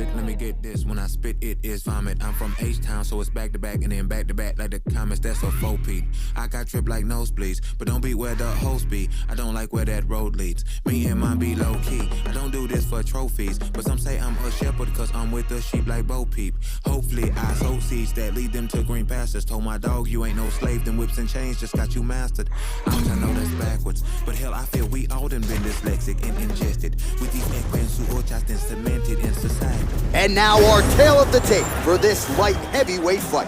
quick, let me get this. When I spit, it is vomit. I'm from H-Town, so it's back to back and then back to back like the comments. That's a faux peak. I got trip like nosebleeds, but don't be where the hoes be. I don't like where that road leads. Me and mine be low key. I don't do this for trophies, but some say I'm a shepherd cause I'm with the sheep like Bo Peep. Hopefully I sow seeds that lead them to green pastures. Told my dog you ain't no slave, them whips and chains just got you mastered. I know that's backwards, but hell I feel we all done been dyslexic and ingested with these eggplants who all just cemented in society. And now our tale of the tape for this light heavyweight fight.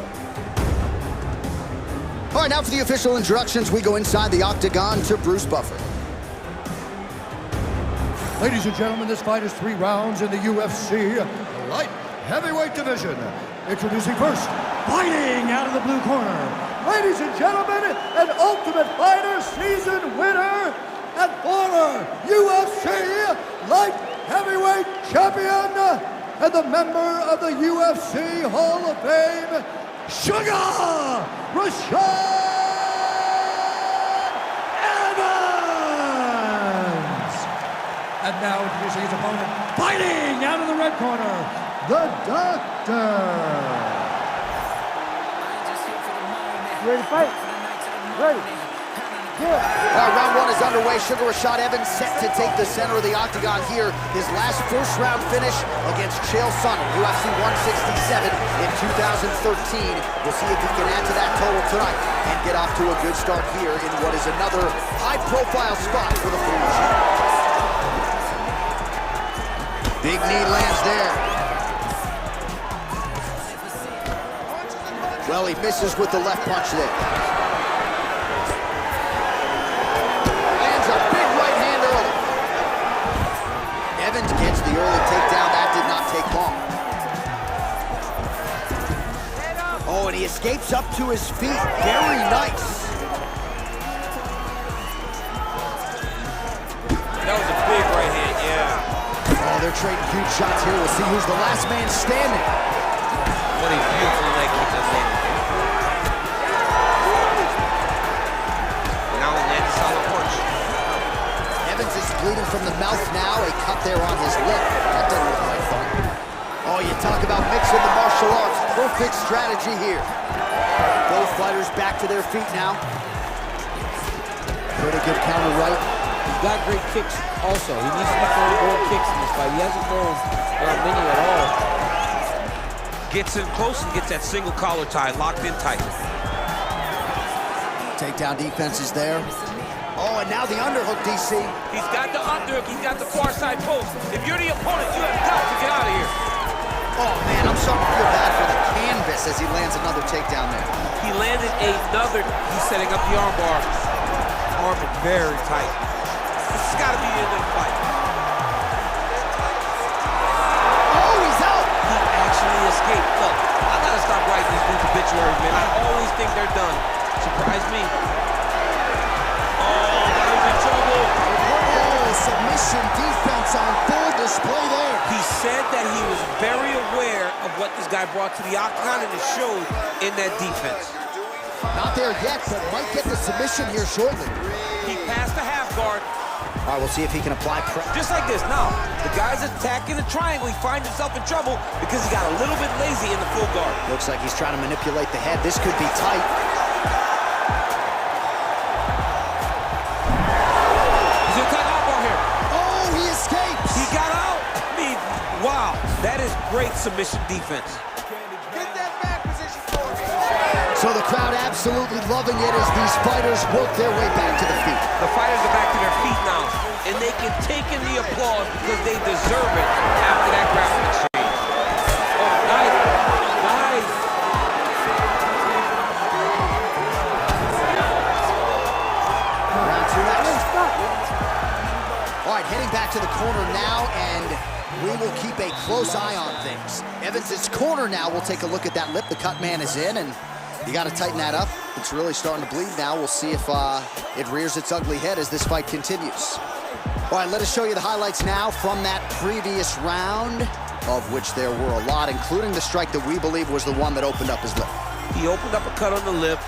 All right, now for the official introductions, we go inside the octagon to Bruce Buffer. Ladies and gentlemen, this fight is 3 rounds in the UFC light heavyweight division. Introducing first, fighting out of the blue corner. Ladies and gentlemen, an Ultimate Fighter season winner and former UFC light heavyweight champion and the member of the UFC Hall of Fame, Sugar Rashad Evans! And now introducing his opponent, fighting out of the red corner, the Doctor. Ready to fight? Ready. Round 1 is underway. Sugar Rashad Evans set to take the center of the octagon here. His last first-round finish against Chael Sonnen, UFC 167 in 2013. We'll see if he can add to that total tonight and get off to a good start here in what is another high-profile spot for the former champion. Big knee lands there. Well, he misses with the left punch there. Lands a big right hand early. Evans gets the early takedown. That did not take long. Oh, and he escapes up to his feet. Very nice. That was a big right hand, yeah. Oh, they're trading huge shots here. We'll see who's the last man standing. What a beautiful leg kick that's landed. Now he lands a solid punch. Evans is bleeding from the mouth now. A cut there on his lip. That doesn't look like fun. Oh, you talk about mixing the martial arts. Perfect strategy here. Both fighters back to their feet now. Pretty good counter right. He's got great kicks also. He needs to be throwing more kicks in this fight. He hasn't thrown many at all. Gets in close and gets that single collar tie locked in tight. Takedown defense is there. Oh, and now the underhook, DC. He's got the underhook, he's got the far side post. If you're the opponent, you have got to get out of here. Oh, man, I'm starting to feel bad for the canvas as he lands another takedown there. He landed another, he's setting up the arm bar. Arm very tight. This has got to be the end of the fight. Oh, he's out. He actually escaped. Look, I got to stop writing these new obituaries, man. I always think they're done. Surprise me. Oh, that was in trouble. Oh, submission defense on full display there. He said that he was very aware of what this guy brought to the octagon, and it showed in that defense. Not there yet, but might get the submission here shortly. He passed the half guard. All right, we'll see if he can apply pressure. Just like this. Now, the guy's attacking the triangle. He finds himself in trouble because he got a little bit lazy in the full guard. Looks like he's trying to manipulate the head. This could be tight. He's in tight outlaw here. Oh, he escapes. He got out. I mean, wow. That is great submission defense. Get that back position for me. So the crowd absolutely loving it as these fighters work their way back to the feet. The fighters are back to their feet now, and they can take in the applause because they deserve it after that grappling exchange. Oh, nice. Nice. Round 2 next. All right, heading back to the corner now, and we will keep a close eye on things. Evans' corner now. We'll take a look at that lip. The cut man is in, and you got to tighten that up. It's really starting to bleed now. We'll see if it rears its ugly head as this fight continues. All right, let us show you the highlights now from that previous round, of which there were a lot, including the strike that we believe was the one that opened up his lip. He opened up a cut on the lip.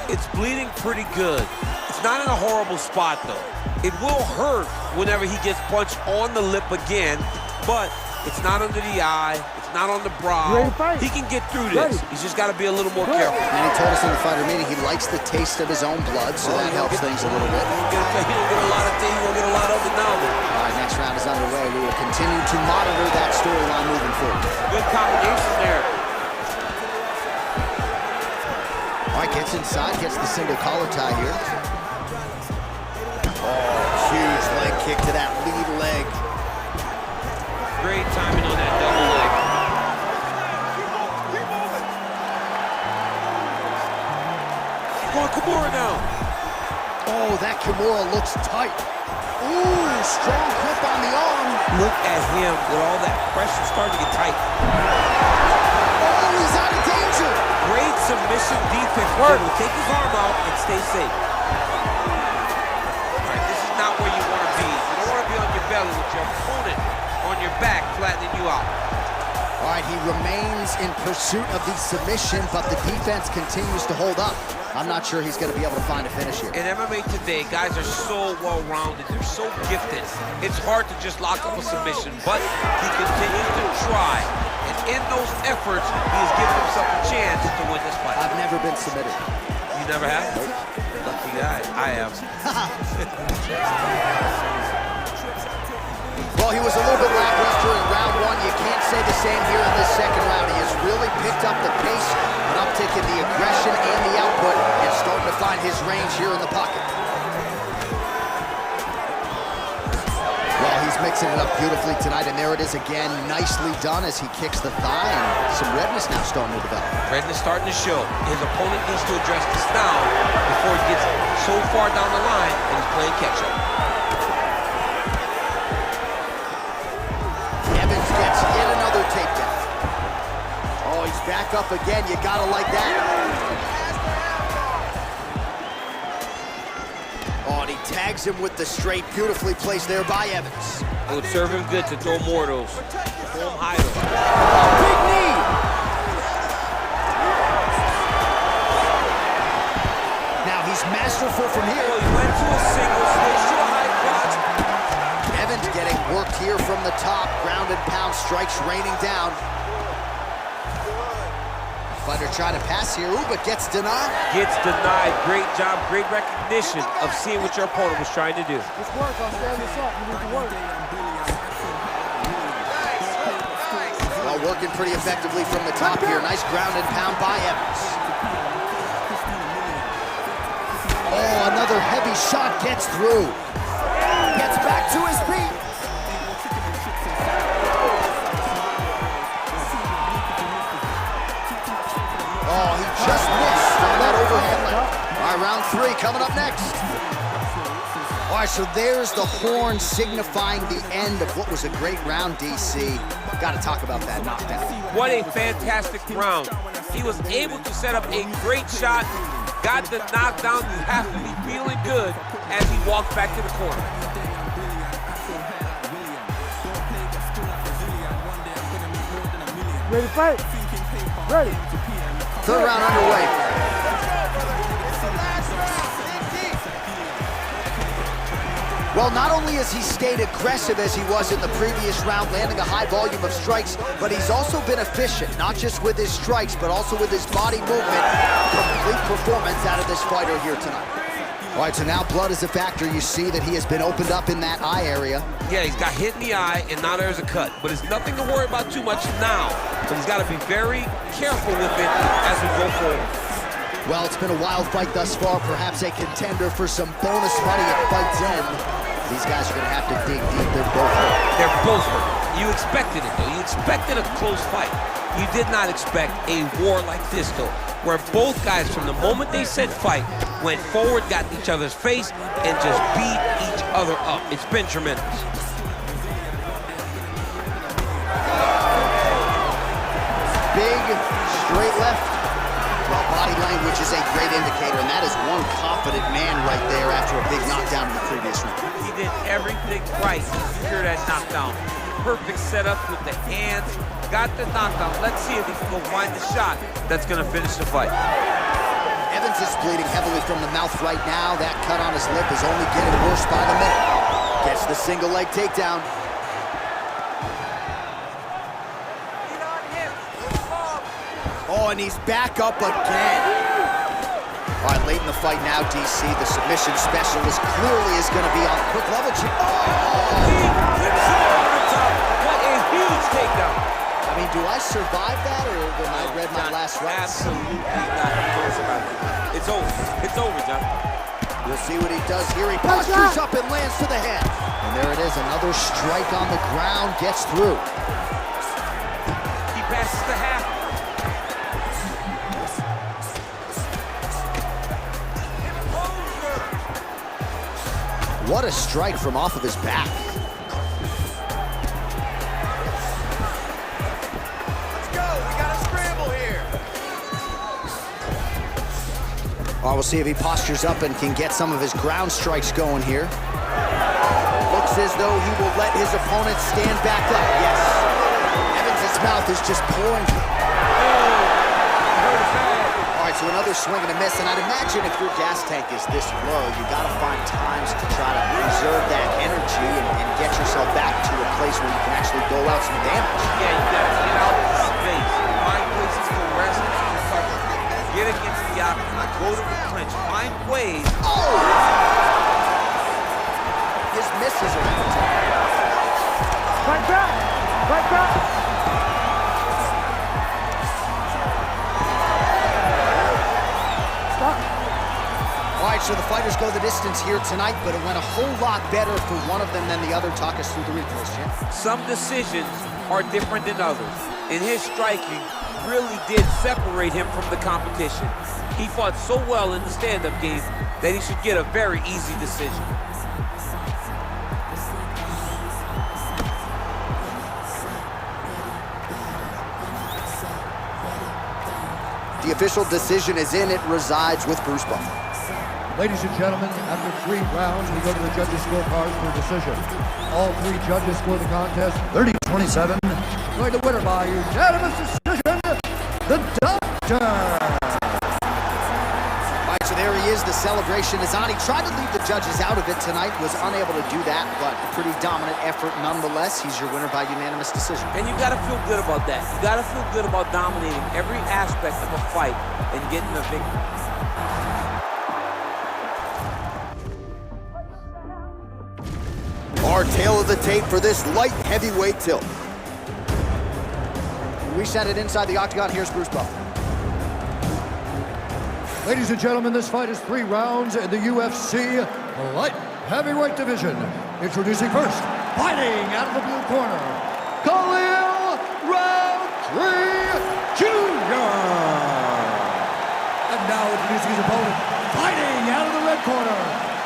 It's bleeding pretty good. It's not in a horrible spot, though. It will hurt whenever he gets punched on the lip again, but it's not under the eye. not on the brow. He can get through this. He's just got to be a little more careful. And he told us in the fighter meeting he likes the taste of his own blood, so that helps things a little bit. He don't get a lot of things. He won't get a lot of it now. All right, next round is underway. We will continue to monitor that storyline moving forward. Good combination there. All right, gets inside, gets the single collar tie here. Oh, huge leg kick to that lead leg. Great timing on that double leg. Come on, Kimura now. Oh, that Kimura looks tight. Ooh, strong grip on the arm. Look at him with all that pressure starting to get tight. Oh, he's out of danger. Great submission defense. Will take his arm out and stay safe. All right, this is not where you want to be. You don't want to be on your belly with your opponent on your back, flattening you out. All right, he remains in pursuit of the submission, but the defense continues to hold up. I'm not sure he's going to be able to find a finish here. In MMA today, guys are so well-rounded. They're so gifted. It's hard to just lock up a submission, but he continues to try. And in those efforts, he has given himself a chance to win this fight. I've never been submitted. You never have? Nope. Lucky guy. I have. Well, he was a little bit lackluster in round one. You can't say the same here in this second round. He has really picked up the pace, an uptick in the aggression and the output, and starting to find his range here in the pocket. Well, he's mixing it up beautifully tonight, and there it is again. Nicely done as he kicks the thigh, and some redness now starting to develop. Redness starting to show. His opponent needs to address this now before he gets so far down the line and he's playing catch-up. Gets yet another takedown. Oh, he's back up again. You gotta like that. Oh, and he tags him with the straight. Beautifully placed there by Evans. It would serve him good to throw more of those. Throw him higher. Oh, big knee. Now he's masterful from here. He went to a single, switch to a high crotch. Evans getting worked here from the top. Ground and pound strikes raining down. Fighter trying to pass here, ooh, but gets denied. Gets denied. Great job, great recognition of seeing what your opponent was trying to do. This work, I'll stand this up. You need to work. Well, working pretty effectively from the top here. Nice ground and pound by Evans. Oh, another heavy shot gets through. Gets back to his feet. Oh, he just missed on that overhand left. All right, round three coming up next. All right, so there's the horn signifying the end of what was a great round, DC. Got to talk about that knockdown. What a fantastic round. He was able to set up a great shot, got the knockdown. You have to be feeling good as he walks back to the corner. Ready to fight? Ready. Third round underway. Well, not only has he stayed aggressive as he was in the previous round, landing a high volume of strikes, but he's also been efficient, not just with his strikes, but also with his body movement. Complete performance out of this fighter here tonight. All right, so now blood is a factor. You see that he has been opened up in that eye area. Yeah, he's got hit in the eye, and now there's a cut. But it's nothing to worry about too much now. But he's got to be very careful with it as we go forward. Well, it's been a wild fight thus far. Perhaps a contender for some bonus money at fight's end. These guys are going to have to dig deep. They're both hurt. They're both hurt. You expected it, though. You expected a close fight. You did not expect a war like this, though, where both guys, from the moment they said fight, went forward, got in each other's face, and just beat each other up. It's been tremendous. Big, straight left. Well, body language is a great indicator, and that is one confident man right there after a big knockdown in the previous round. He did everything right to secure that knockdown. Perfect setup with the hands, got the knockdown. Let's see if he can go find the shot that's going to finish the fight. Evans is bleeding heavily from the mouth right now. That cut on his lip is only getting worse by the minute. Gets the single leg takedown. and he's back up again. All right, late in the fight now, DC. The submission specialist clearly is going to be on quick level. He flips him over the top. What a huge takedown. I mean, do I survive that, or when I read my last rights? Absolutely not. You don't survive it. It's over. It's over, John. We'll see what he does here. He postures up and lands to the head. And there it is, another strike on the ground, gets through. He passes the half. What a strike from off of his back. Let's go, we got a scramble here. Oh, we'll see if he postures up and can get some of his ground strikes going here. Looks as though he will let his opponent stand back up. Yes. Evans' mouth is just pouring. All right, so another swing and a miss, and I'd imagine if your gas tank is this low, you gotta find times to try to preserve that energy and get yourself back to a place where you can actually dole out some damage. Yeah, you gotta get out of space. Find places to rest and recover. Get against the octagon. Go to the clinch. Find ways. Oh! His misses are empty. Right back! Right back! All right, so the fighters go the distance here tonight, but it went a whole lot better for one of them than the other. Talk us through the replays, Jim. Some decisions are different than others, and his striking really did separate him from the competition. He fought so well in the stand-up game that he should get a very easy decision. The official decision is in. It resides with Bruce Buffer. Ladies and gentlemen, after 3 rounds, we go to the judges' scorecards for decision. All 3 judges score the contest 30-27. Going the winner by unanimous decision, the Doctor. All right, so there he is. The celebration is on. He tried to leave the judges out of it tonight, was unable to do that, but a pretty dominant effort nonetheless. He's your winner by unanimous decision. And you gotta feel good about that. You gotta feel good about dominating every aspect of a fight and getting a victory. Our tail of the tape for this light heavyweight tilt. We set it inside the octagon. Here's Bruce Buffer. Ladies and gentlemen, this fight is 3 rounds in the UFC light heavyweight division. Introducing first, fighting out of the blue corner, Khalil Roundtree Jr. And now introducing his opponent, fighting out of the red corner.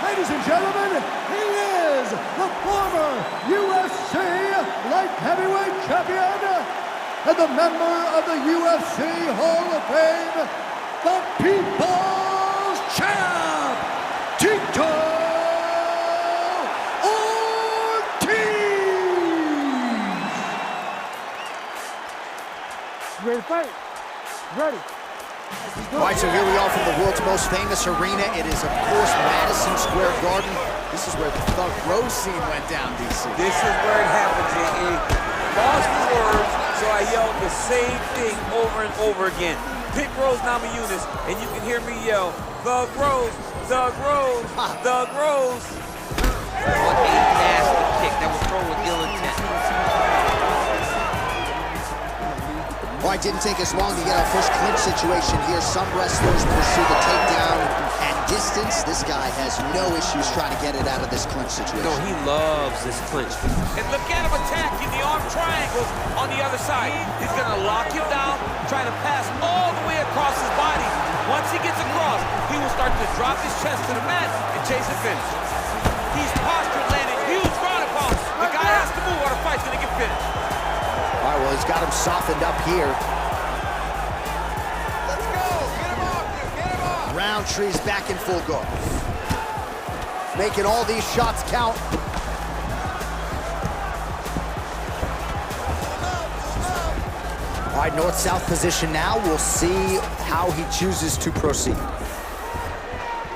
Ladies and gentlemen, he is the former UFC light heavyweight champion and the member of the UFC Hall of Fame, the People's Champ, Tito Ortiz! You ready to fight? Ready. All right, so here we are from the world's most famous arena. It is, of course, Madison Square Garden. This is where the Thug Rose scene went down, DC. This is where it happens. Lost the words, so I yelled the same thing over and over again. Pick Rose Namajunas, and you can hear me yell, Thug Rose, Thug Rose, Thug Rose. What a nasty kick that was thrown with ill intent. All right, didn't take us long to get our first clinch situation here. Some wrestlers pursue the takedown at distance. This guy has no issues trying to get it out of this clinch situation. No, he loves this clinch. And look at him attacking the arm triangles on the other side. He's gonna lock him down, trying to pass all the way across his body. Once he gets across, he will start to drop his chest to the mat and chase a finish. He's postured, landing huge ground and pound. The guy has to move or the fight's gonna get finished. All right, well, he's got him softened up here. Let's go! Get him off, dude! Get him off! Roundtree's back in full guard. Making all these shots count. All right, north-south position now. We'll see how he chooses to proceed.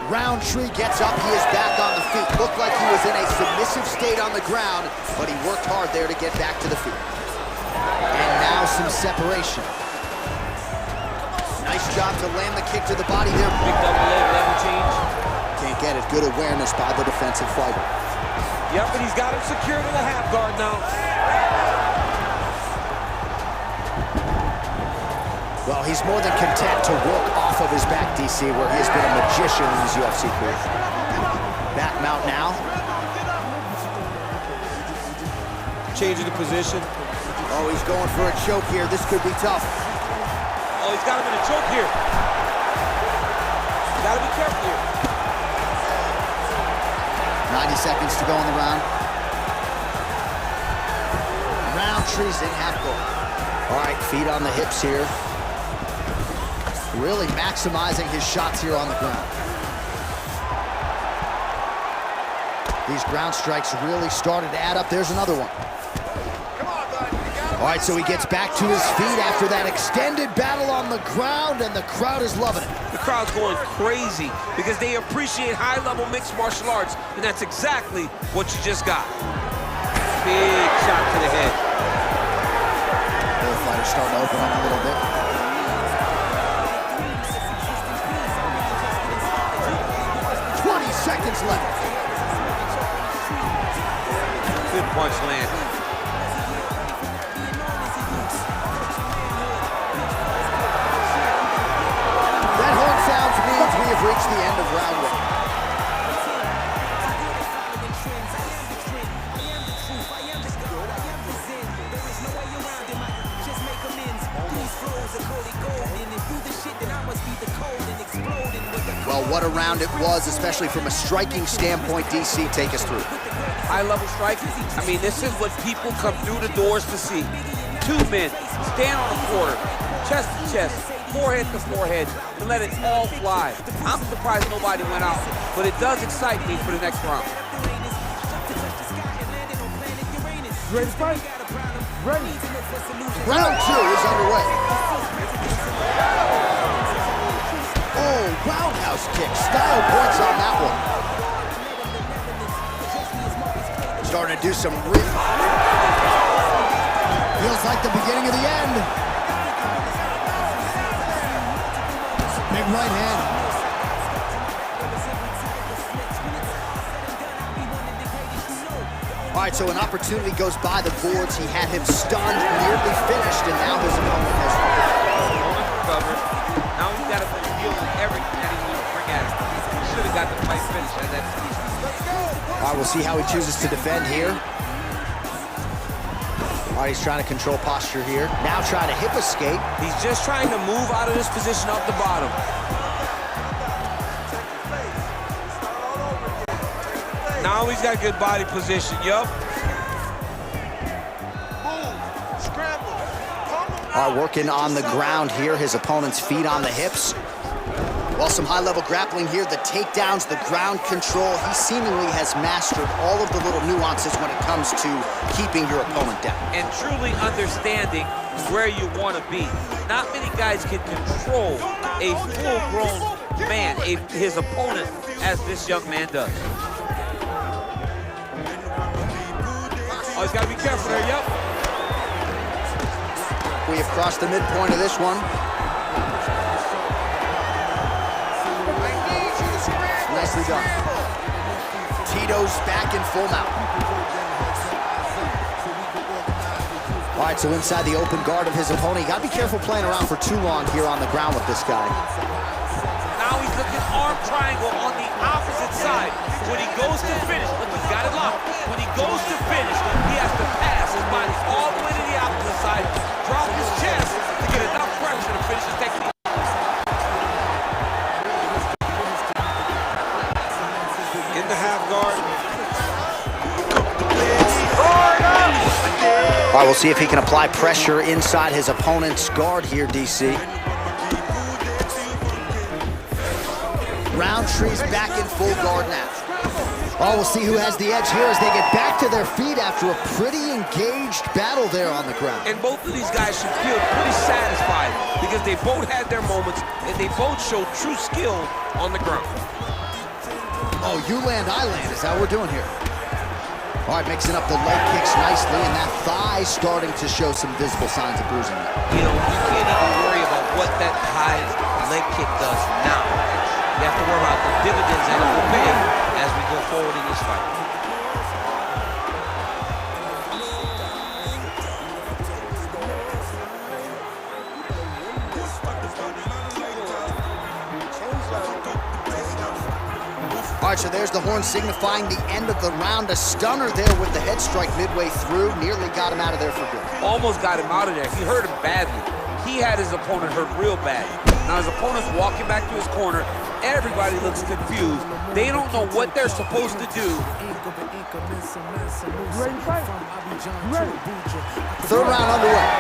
Roundtree gets up. He is back on the feet. Looked like he was in a submissive state on the ground, but he worked hard there to get back to the feet. And now some separation. Nice job to land the kick to the body there. Big double leg level change. Can't get it. Good awareness by the defensive fighter. Yep, and he's got him secured in the half guard now. Well, he's more than content to work off of his back, DC, where he has been a magician in his UFC career. Back mount now. Changing the position. Oh, he's going for a choke here. This could be tough. Oh, he's got him in a choke here. Gotta be careful here. 90 seconds to go in the round. Roundtree's in half guard. All right, feet on the hips here. Really maximizing his shots here on the ground. These ground strikes really started to add up. There's another one. All right, so he gets back to his feet after that extended battle on the ground, and the crowd is loving it. The crowd's going crazy because they appreciate high-level mixed martial arts, and that's exactly what you just got. Big shot to the head. Both fighters starting to open up a little bit. Seconds left. Good punch landed. That horn sounds means we have reached the end of round one. Well, what a round it was, especially from a striking standpoint. DC, take us through. High-level striking. I mean, this is what people come through the doors to see. Two men stand on the quarter, chest to chest, forehead to forehead, and let it all fly. I'm surprised nobody went out, but it does excite me for the next round. Ready to fight? Ready. Round two is underway. Oh, roundhouse kick. Style points on that one. Starting to do some feels like the beginning of the end. Big right hand. All right, so an opportunity goes by the boards. He had him stunned, nearly finished, and now his opponent has recovered. Now he's got to deal with everything that he's going to bring at him. He should have got the fight finished at that time. All right, we'll see how he chooses to defend here. All right, he's trying to control posture here. Now trying to hip escape. He's just trying to move out of this position off the bottom. Now he's got good body position, yup. All right, working on the ground here. His opponent's feet on the hips. Well, some high-level grappling here. The takedowns, the ground control. He seemingly has mastered all of the little nuances when it comes to keeping your opponent down. And truly understanding where you want to be. Not many guys can control a full-grown man, his opponent, as this young man does. Oh, he's got to be careful there, yup. We have crossed the midpoint of this one. Nicely done. Tito's back in full mount. All right, so inside the open guard of his opponent. You gotta be careful playing around for too long here on the ground with this guy. Now he's looking arm triangle on the opposite side. When he goes to finish, look, he's got it locked. When he goes to finish, he has to pass his body all the way to the opposite side, drop his chest to get enough pressure to finish his technique. In the half guard. All right, we'll see if he can apply pressure inside his opponent's guard here, DC. Roundtree's back in full guard now. Oh, we'll see who has the edge here as they get back to their feet after a pretty engaged battle there on the ground. And both of these guys should feel pretty satisfied because they both had their moments and they both showed true skill on the ground. Oh, you land, I land. Is that what we're doing here? All right, mixing up the leg kicks nicely, and that thigh starting to show some visible signs of bruising. You know, you can't even worry about what that high leg kick does now. You have to worry about the dividends that it will pay as we go forward in this fight. All right, so there's the horn signifying the end of the round. A stunner there with the head strike midway through. Nearly got him out of there for good. Almost got him out of there. He hurt him badly. He had his opponent hurt real bad. Now his opponent's walking back to his corner. Everybody looks confused. They don't know what they're supposed to do. Ready to fight? Ready? Third round underway.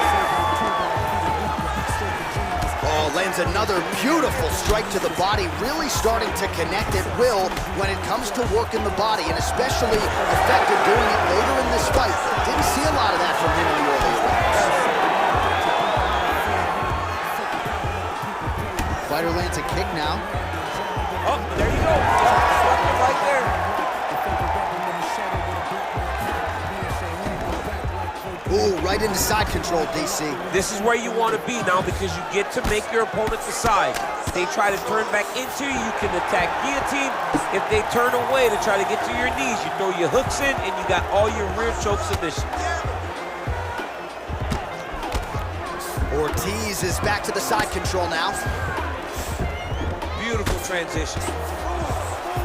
Oh, lands another beautiful strike to the body, really starting to connect at will when it comes to working the body, and especially effective doing it later in this fight. Didn't see a lot of that from him in the early rounds. Fighter lands a kick now. Oh, there you go. Right there. Ooh, right into side control, DC. This is where you want to be now because you get to make your opponent decide. If they try to turn back into you, you can attack guillotine. If they turn away to try to get to your knees, you throw your hooks in and you got all your rear choke submissions. Ortiz is back to the side control now. Beautiful transition.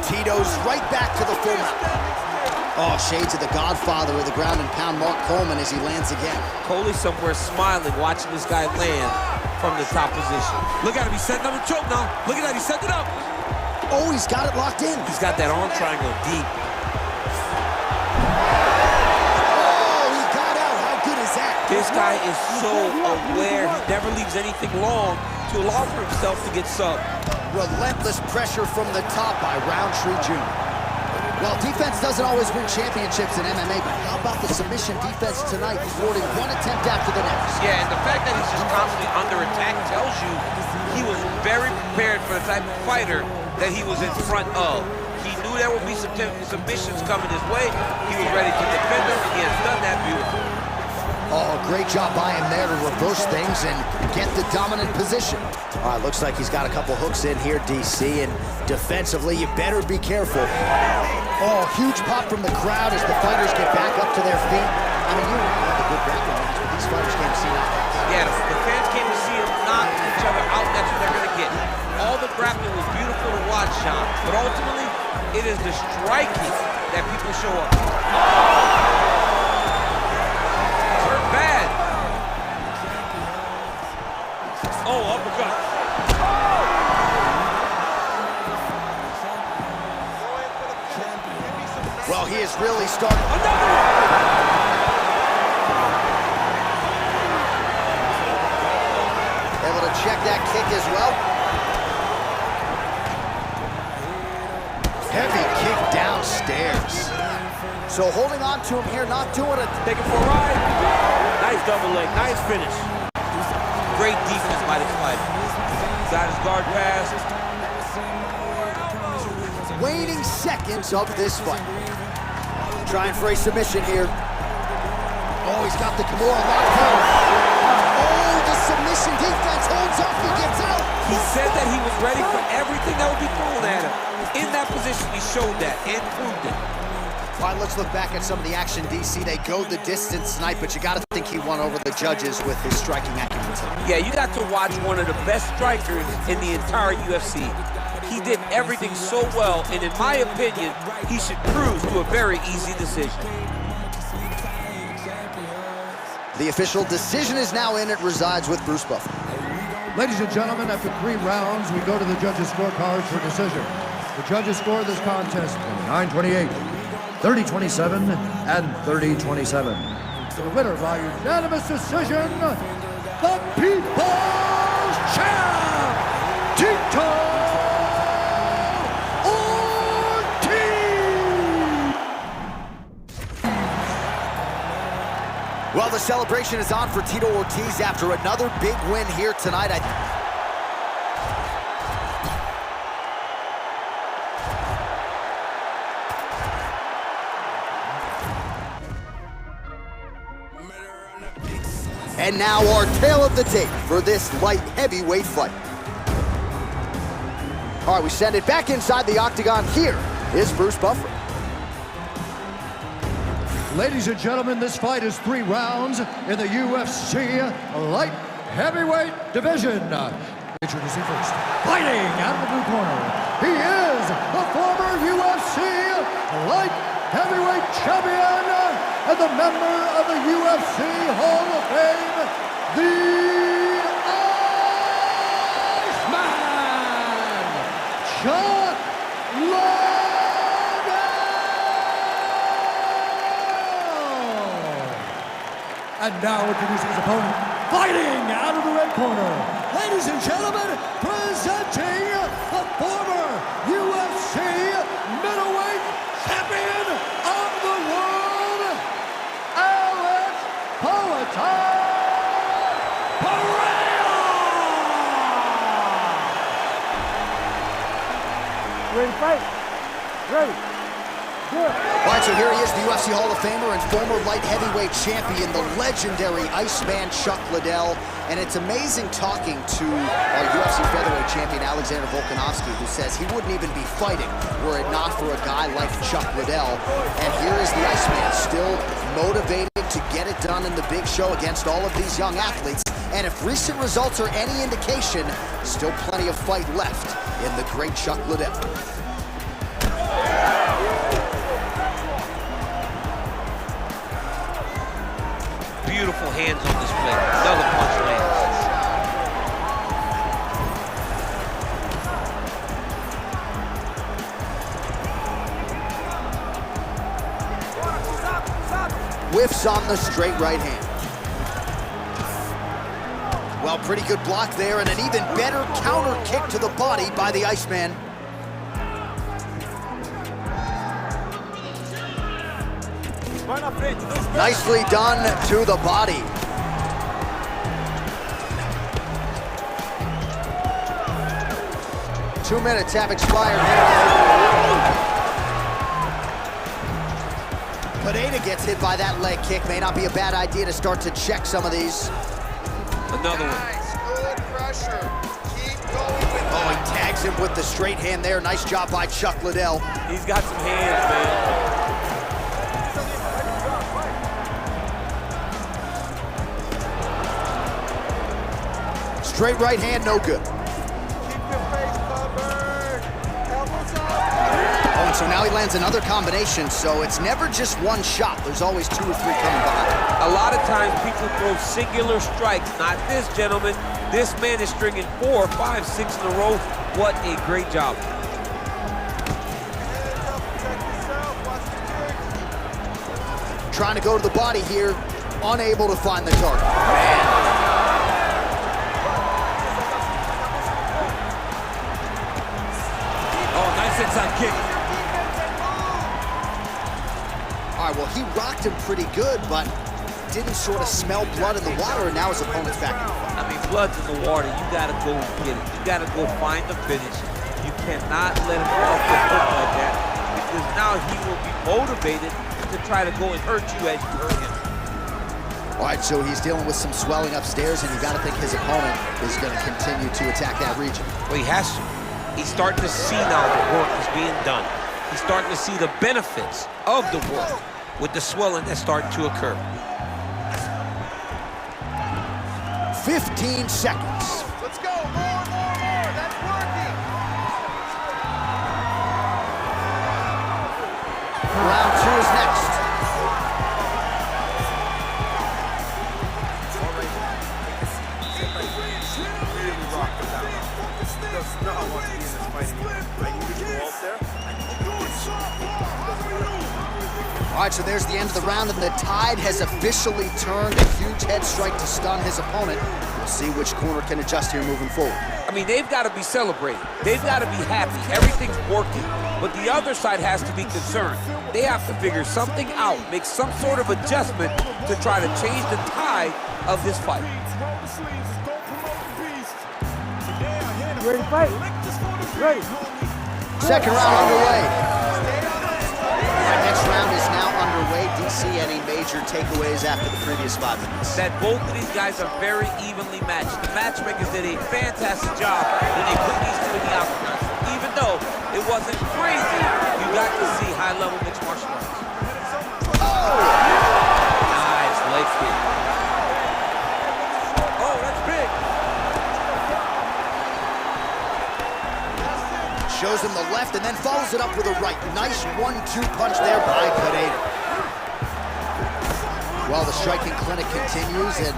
Tito's right back to the full mount. Oh, shades of the godfather of the ground and pound, Mark Coleman, as he lands again. Coley somewhere smiling, watching this guy land from the top position. Look at him, he's setting up a choke now. Look at that, he's setting it up. Oh, he's got it locked in. He's got that arm triangle deep. Oh, he got out. How good is that? This guy is so aware. He never leaves anything long to allow for himself to get subbed. Relentless pressure from the top by Roundtree Jr. Well, defense doesn't always win championships in MMA, but how about the submission defense tonight, thwarting one attempt after the next? Yeah, and the fact that he's just constantly under attack tells you he was very prepared for the type of fighter that he was in front of. He knew there would be some submissions coming his way. He was ready to defend them, and he has done that beautifully. Oh, great job by him there to reverse things and get the dominant position. All right, looks like he's got a couple hooks in here, DC, and defensively, you better be careful. Oh, huge pop from the crowd as the fighters get back up to their feet. I mean, you have a good grappling match, but these fighters came to see knockouts. Yeah, the fans came to see them knock each other out. That's what they're going to get. All the grappling was beautiful to watch, Sean, but ultimately, it is the striking that people show up. Hurt bad. Oh, uppercut. Well, he is really starting. Able to check that kick as well. Heavy kick downstairs. So holding on to him here, not doing it. Take it for a ride. Nice double leg, nice finish. Great defense by this fighter. Got his guard pass. Waning seconds of this fight. Trying for a submission here. Oh, he's got the Kimura locked in. Oh, the submission defense holds up, he gets out. He said that he was ready for everything that would be thrown at him. In that position, he showed that and proved it. All right, let's look back at some of the action, DC. They go the distance tonight, but you got to think he won over the judges with his striking acumen tonight. Yeah, you got to watch one of the best strikers in the entire UFC. He did everything so well, and in my opinion, he should cruise to a very easy decision. The official decision is now in. It resides with Bruce Buffer. Ladies and gentlemen, after 3 rounds, we go to the judges' scorecards for decision. The judges score this contest 29-28, 30-27, and 30-27. The winner by unanimous decision, the People's Champ, Tito! Well, the celebration is on for Tito Ortiz after another big win here tonight. And now our tale of the tape for this light heavyweight fight. All right, we send it back inside the octagon. Here is Bruce Buffer. Ladies and gentlemen, this fight is 3 rounds in the UFC light heavyweight division. Introducing first, fighting out of the blue corner, he is the former UFC light heavyweight champion and the member of the UFC Hall of Fame, the Iceman, Chuck Liddell. And now introducing his opponent, fighting out of the red corner, ladies and gentlemen, presenting the former UFC middleweight champion of the world, LHW Ready to fight? Ready. All right, so here he is, the UFC Hall of Famer and former light heavyweight champion, the legendary Iceman Chuck Liddell. And it's amazing talking to our UFC featherweight champion, Alexander Volkanovski, who says he wouldn't even be fighting were it not for a guy like Chuck Liddell. And here is the Iceman, still motivated to get it done in the big show against all of these young athletes. And if recent results are any indication, still plenty of fight left in the great Chuck Liddell. Beautiful hands on display. Another punch lands. Whiffs on the straight right hand. Well, pretty good block there, and an even better counter kick to the body by the Iceman. Nicely done to the body. Two minutes have expired. Pineda gets hit by that leg kick. May not be a bad idea to start to check some of these. Another one. Nice, good pressure. Keep going with that. Oh, he tags him with the straight hand there. Nice job by Chuck Liddell. He's got some hands, man. Straight right hand, no good. Keep your face covered. Elbows up. Oh, and so now he lands another combination, so it's never just one shot. There's always 2 or 3 coming behind. A lot of times people throw singular strikes. Not this gentleman. This man is stringing 4, 5, 6 in a row. What a great job. Hands up, protect yourself. Watch the kick. Trying to go to the body here, unable to find the target. Man. Oh, nice inside kick. All right, well, he rocked him pretty good, but didn't sort of smell blood in the water, and now his opponent's back in the fight. I mean, blood's in the water. You got to go get it. You got to go find the finish. You cannot let him off the hook like that, because now he will be motivated to try to go and hurt you as you hurt him. All right, so he's dealing with some swelling upstairs, and you got to think his opponent is going to continue to attack that region. Well, he has to. He's starting to see now the work is being done. He's starting to see the benefits of the work with the swelling that's starting to occur. 15 seconds. Let's go. More. That's working. Round 2 is next. All right, so there's the end of the round, and the tide has officially turned. A huge head strike to stun his opponent. We'll see which corner can adjust here moving forward. I mean, they've got to be celebrating. They've got to be happy. Everything's working. But the other side has to be concerned. They have to figure something out, make some sort of adjustment to try to change the tide of this fight. Ready to fight? Ready. Second round underway. All right, next round is now underway. see any major takeaways after the previous 5 minutes. That both of these guys are very evenly matched. The matchmakers did a fantastic job when they put these two in the octagon. Even though it wasn't crazy, you got to see high-level mixed martial arts. Oh! Nice leg kick. Oh, that's big. Shows him the left and then follows it up with a right. Nice 1-2 punch there by Pineda. Well, the striking clinic continues, and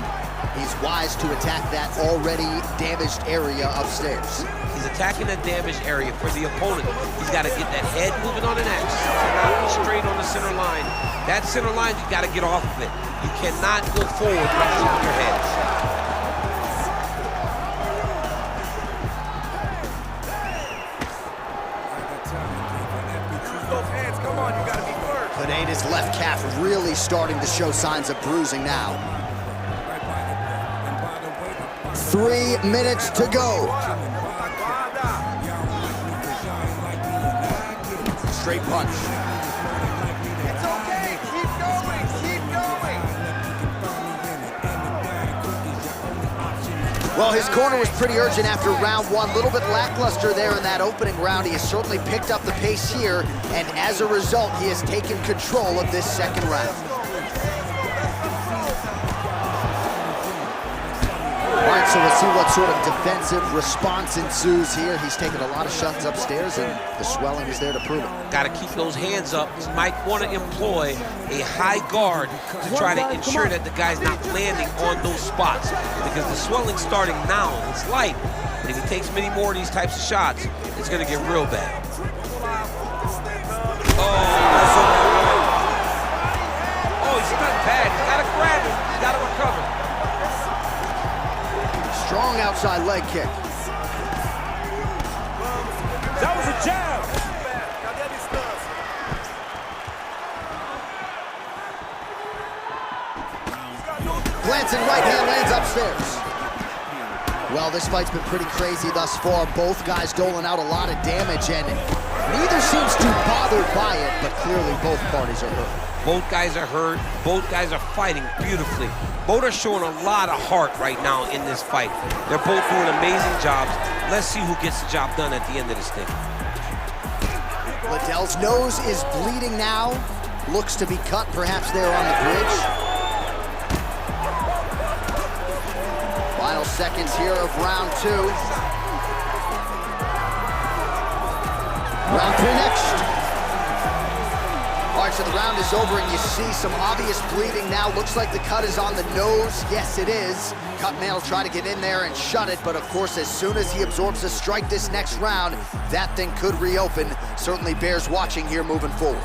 he's wise to attack that already damaged area upstairs. He's attacking that damaged area for the opponent. He's got to get that head moving on an axis. Not be straight on the center line. That center line, you got to get off of it. You cannot go forward without shooting your head. Pineda's left calf really starting to show signs of bruising now. 3 minutes to go. Straight punch. It's okay. Keep going. Keep going. Well, his corner was pretty urgent after round one. A little bit lackluster there in that opening round. He has certainly picked up the pace here, and as a result, he has taken control of this second round. All right, so we'll see what sort of defensive response ensues here. He's taken a lot of shots upstairs, and the swelling is there to prove it. Got to keep those hands up. He might want to employ a high guard to try to ensure that the guy's not landing on those spots, because the swelling's starting now. It's light, but if he takes many more of these types of shots, it's going to get real bad. Oh, he's not bad. He's got to grab him. He's got to recover. Strong outside leg kick. That was a jab. Glancing right hand lands upstairs. Well, this fight's been pretty crazy thus far. Both guys doling out a lot of damage, and neither seems too bothered by it, but clearly both parties are hurt. Both guys are hurt. Both guys are fighting beautifully. Both are showing a lot of heart right now in this fight. They're both doing amazing jobs. Let's see who gets the job done at the end of this thing. Liddell's nose is bleeding now. Looks to be cut, perhaps there on the bridge. Final seconds here of round two. Round three next. All right, so the round is over, and you see some obvious bleeding now. Looks like the cut is on the nose. Yes, it is. Cutman will try to get in there and shut it, but of course, as soon as he absorbs a strike this next round, that thing could reopen. Certainly bears watching here moving forward.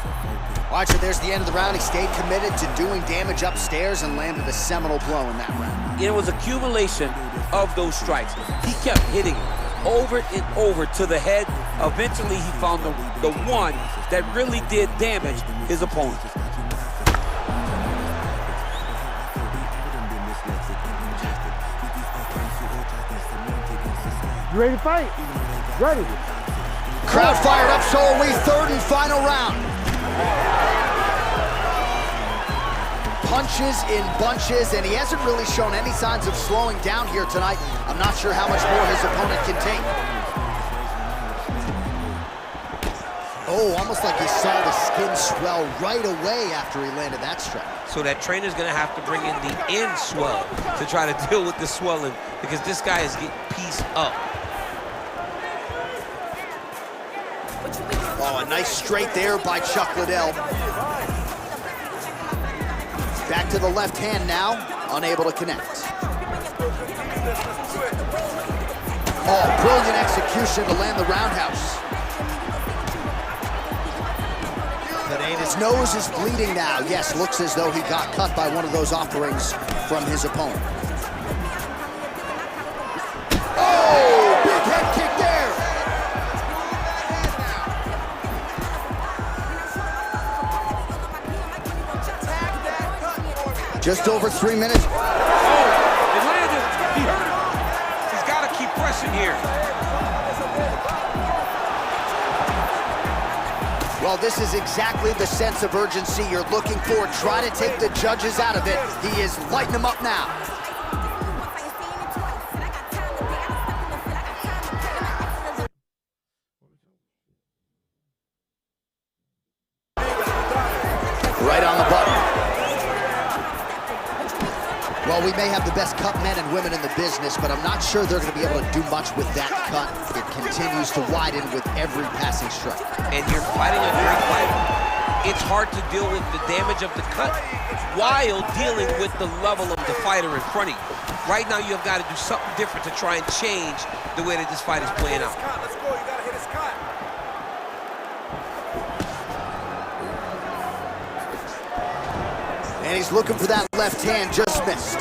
All right, so there's the end of the round. He stayed committed to doing damage upstairs and landed a seminal blow in that round. It was accumulation of those strikes. He kept hitting over and over to the head. Eventually, he found the one that really did damage his opponent. You ready to fight? Ready. Crowd fired up, so are we. Third and final round. Punches in bunches, and he hasn't really shown any signs of slowing down here tonight. I'm not sure how much more his opponent can take. Oh, almost like he saw the skin swell right away after he landed that strike. So that trainer's going to have to bring in the end swell to try to deal with the swelling, because this guy is getting pieced up. Oh, a nice straight there by Chuck Liddell. Back to the left hand now, unable to connect. Oh, brilliant execution to land the roundhouse. Pineda's nose is bleeding now. Yes, looks as though he got cut by one of those offerings from his opponent. Oh, big head kick there. Just over 3 minutes. Oh, it landed. He hurt him. He's got to keep pressing here. Well, this is exactly the sense of urgency you're looking for. Try to take the judges out of it. He is lighting them up now. Right on the button. Well, we may have the best cut men and women in the business, but I'm not sure they're going to be able to do much with that cut. It continues to widen with every passing strike. And you're fighting a great fighter. It's hard to deal with the damage of the cut while dealing with the level of the fighter in front of you. Right now, you've got to do something different to try and change the way that this fight is playing out. Let's go. You gotta hit his cut. And he's looking for that left hand, just missed.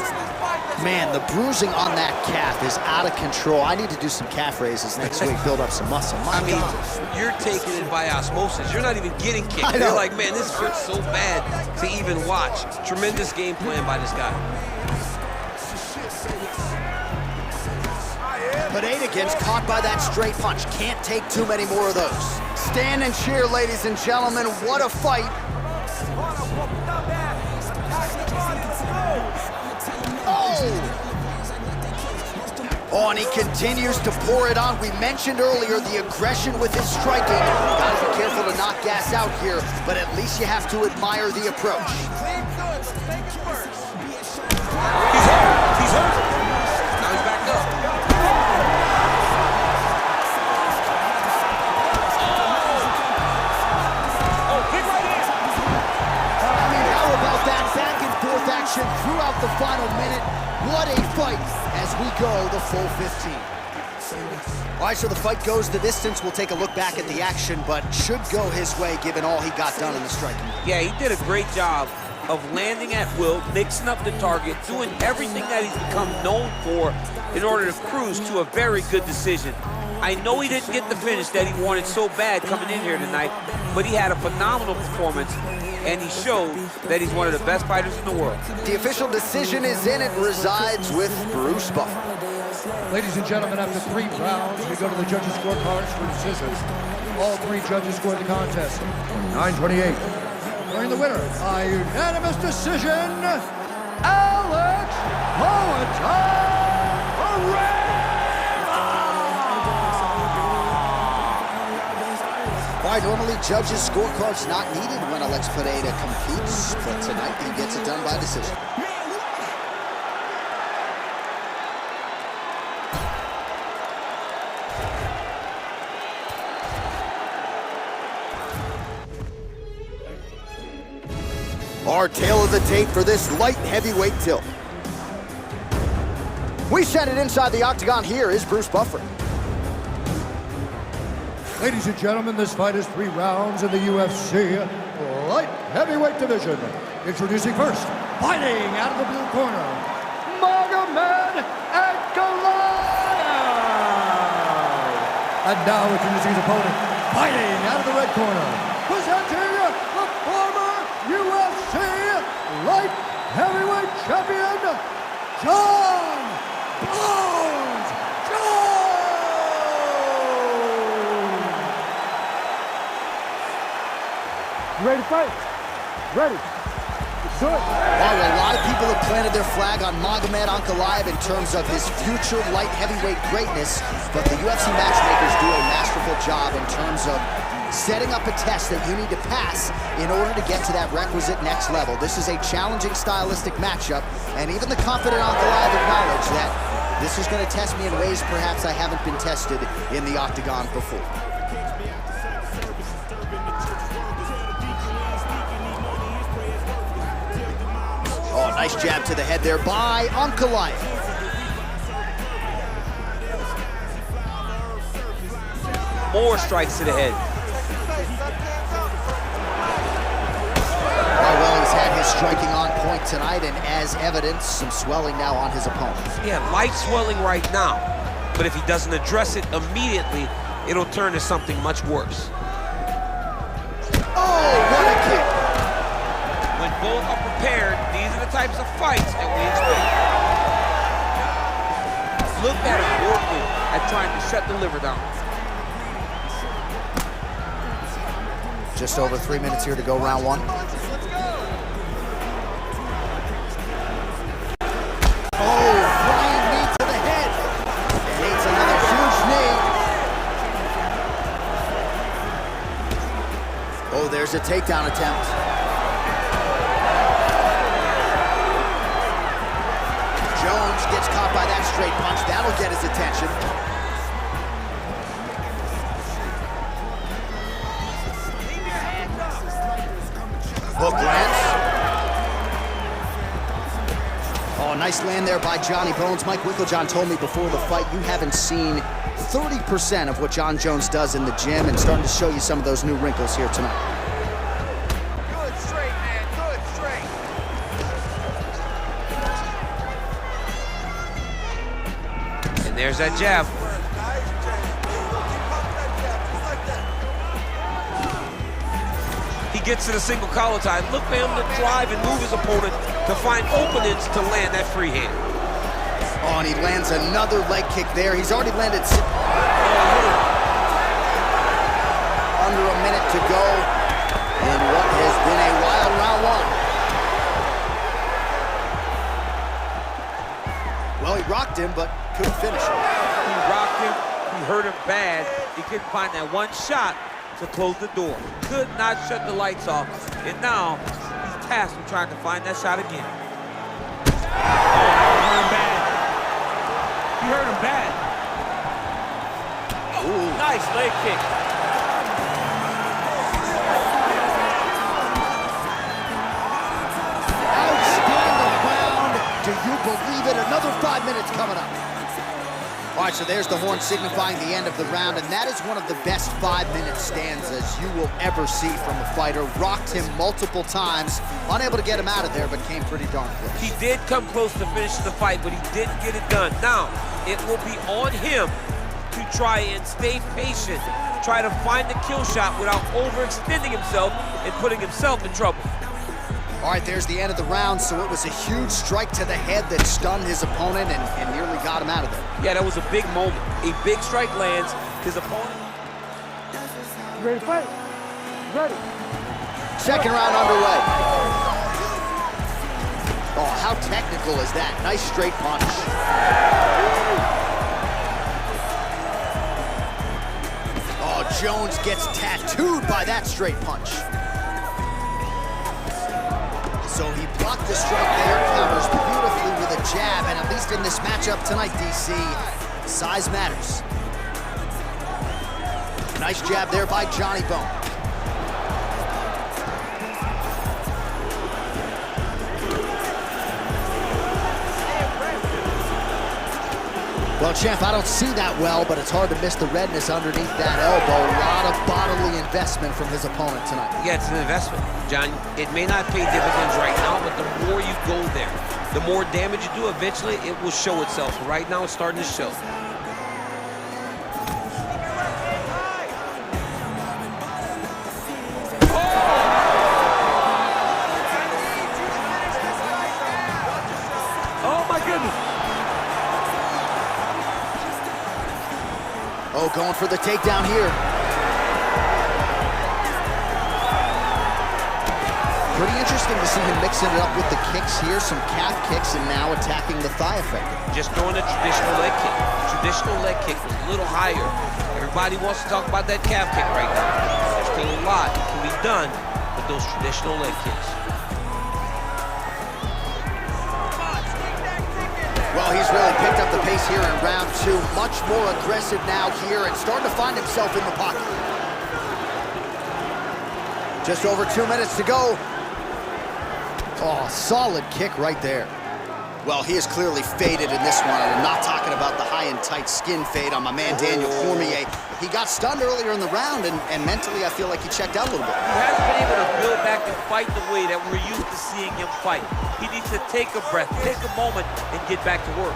Man, the bruising on that calf is out of control. I need to do some calf raises next week, build up some muscle. My God. You're taking it by osmosis. You're not even getting kicked. You're like, man, this hurts so bad to even watch. Tremendous game plan by this guy. Pineda gets caught by that straight punch. Can't take too many more of those. Stand and cheer, ladies and gentlemen. What a fight. Oh, and he continues to pour it on. We mentioned earlier the aggression with his striking. Gotta be careful to not gas out here, but at least you have to admire the approach. He's hurt. He's hurt. Now he's back up. Oh, kick right in. I mean, how about that back and forth action throughout the final minute? What a fight as we go the full 15. All right, so the fight goes the distance. We'll take a look back at the action, but should go his way given all he got done in the striking. Yeah, he did a great job of landing at will, mixing up the target, doing everything that he's become known for in order to cruise to a very good decision. I know he didn't get the finish that he wanted so bad coming in here tonight, but he had a phenomenal performance, and he showed that he's one of the best fighters in the world. The official decision is in. It resides with Bruce Buffer. Ladies and gentlemen, after 3 rounds, we go to the judges' scorecards for decisions. All 3 judges scored the contest 9-28. Declaring the winner by unanimous decision, LHW. All right, normally judges' scorecards not needed when Alex Pineda competes, but tonight he gets it done by decision. Our tail of the tape for this light heavyweight tilt. We send it inside the octagon. Here is Bruce Buffer. Ladies and gentlemen, this fight is 3 rounds in the UFC light heavyweight division. Introducing first, fighting out of the blue corner, Magomed Ankalaev. And now introducing his opponent, fighting out of the red corner, presenting the former UFC light heavyweight champion, John Bones You ready to fight? Ready. Let's do it. Well, a lot of people have planted their flag on Magomed Ankalaev in terms of his future light heavyweight greatness, but the UFC matchmakers do a masterful job in terms of setting up a test that you need to pass in order to get to that requisite next level. This is a challenging stylistic matchup, and even the confident Ankalaev acknowledged that this is going to test me in ways perhaps I haven't been tested in the octagon before. Oh, nice jab to the head there by Ankalaev. More strikes to the head. Oh, well, he's had his striking on point tonight, and as evidence, some swelling now on his opponent. Yeah, light swelling right now, but if he doesn't address it immediately, it'll turn to something much worse. Oh, what a kick! When both are prepared, these are the types of fights that we expect. Look at him working at trying to shut the liver down. Just over 3 minutes here to go, round one. Oh, flying knee to the head. And it's another huge knee. Oh, there's a takedown attempt. Jones gets caught by that straight punch. That'll get his attention. Hook lands. Oh, nice land there by Johnny Bones. Mike Winklejohn told me before the fight you haven't seen 30% of what John Jones does in the gym, and starting to show you some of those new wrinkles here tonight. Good straight, man. Good straight. And there's that jab. He gets to the single collar tie. Look for him to drive and move his opponent to find openings to land that free hand. Oh, and he lands another leg kick there. He's already landed under a minute to go in what has been a wild round one. Well, he rocked him, but couldn't finish him. He rocked him, he hurt him bad. He couldn't find that one shot to close the door. Could not shut the lights off, and now he's tasked with trying to find that shot again. Oh, hurt him bad. He hurt him bad. Oh, nice leg kick. Outstanding round. Do you believe it? Another 5 minutes coming up. All right, so there's the horn signifying the end of the round, and that is one of the best 5-minute stanzas you will ever see from a fighter. Rocked him multiple times, unable to get him out of there, but came pretty darn close. He did come close to finishing the fight, but he didn't get it done. Now, it will be on him to try and stay patient, try to find the kill shot without overextending himself and putting himself in trouble. All right, there's the end of the round, so it was a huge strike to the head that stunned his opponent and nearly got him out of there. Yeah, that was a big moment. A big strike lands. His opponent... You ready to fight? Ready. Second round underway. Oh, how technical is that? Nice straight punch. Oh, Jones gets tattooed by that straight punch. So he blocked the strike there, counters beautifully with a jab, and at least in this matchup tonight, DC, size matters. Nice jab there by Johnny Bone. Well, champ, I don't see that well, but it's hard to miss the redness underneath that elbow. A lot of bodily investment from his opponent tonight. Yeah, it's an investment, John. It may not pay dividends right now, but the more you go there, the more damage you do, eventually it will show itself. Right now, it's starting to show. Oh, my goodness. Oh, going for the takedown here. Pretty interesting to see him mixing it up with the kicks here, some calf kicks, and now attacking the thigh effectively. Just throwing a traditional leg kick. Traditional leg kick was a little higher. Everybody wants to talk about that calf kick right now. There's still a lot that can be done with those traditional leg kicks. Well, he's really picked up the pace here in round two. Much more aggressive now here and starting to find himself in the pocket. Just over 2 minutes to go. Oh, solid kick right there. Well, he is clearly faded in this one. I'm not talking about the high and tight skin fade on my man Daniel Cormier. He got stunned earlier in the round, and mentally I feel like he checked out a little bit. He hasn't been able to build back and fight the way that we're used to seeing him fight. He needs to take a breath, take a moment, and get back to work.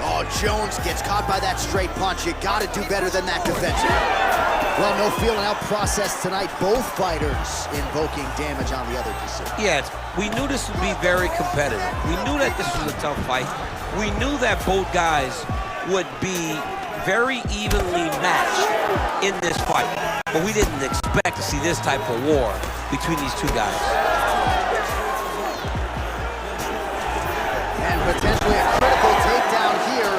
Oh, Jones gets caught by that straight punch. You got to do better than that defensively. Well, no feeling out process tonight. Both fighters invoking damage on the other decision. Yes, we knew this would be very competitive. We knew that this was a tough fight. We knew that both guys would be very evenly matched in this fight. But we didn't expect to see this type of war between these two guys. And potentially a critical takedown here.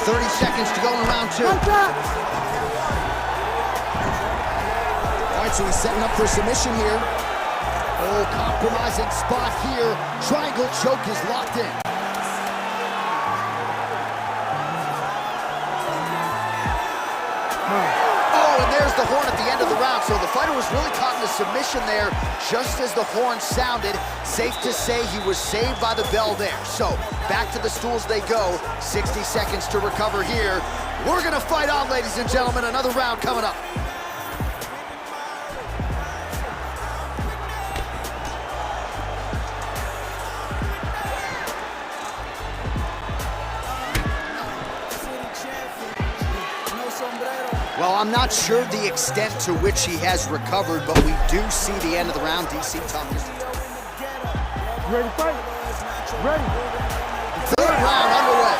30 seconds to go in round 2. All right, so he's setting up for submission here. Oh, compromising spot here. Triangle choke is locked in. Oh, and there's the horn at the end of the round. So the fighter was really caught in a submission there just as the horn sounded. Safe to say he was saved by the bell there. So back to the stools they go. 60 seconds to recover here. We're gonna fight on, ladies and gentlemen. Another round coming up. Well, I'm not sure the extent to which he has recovered, but we do see the end of the round. DC Thomas. Ready to fight? Ready. Third round underway.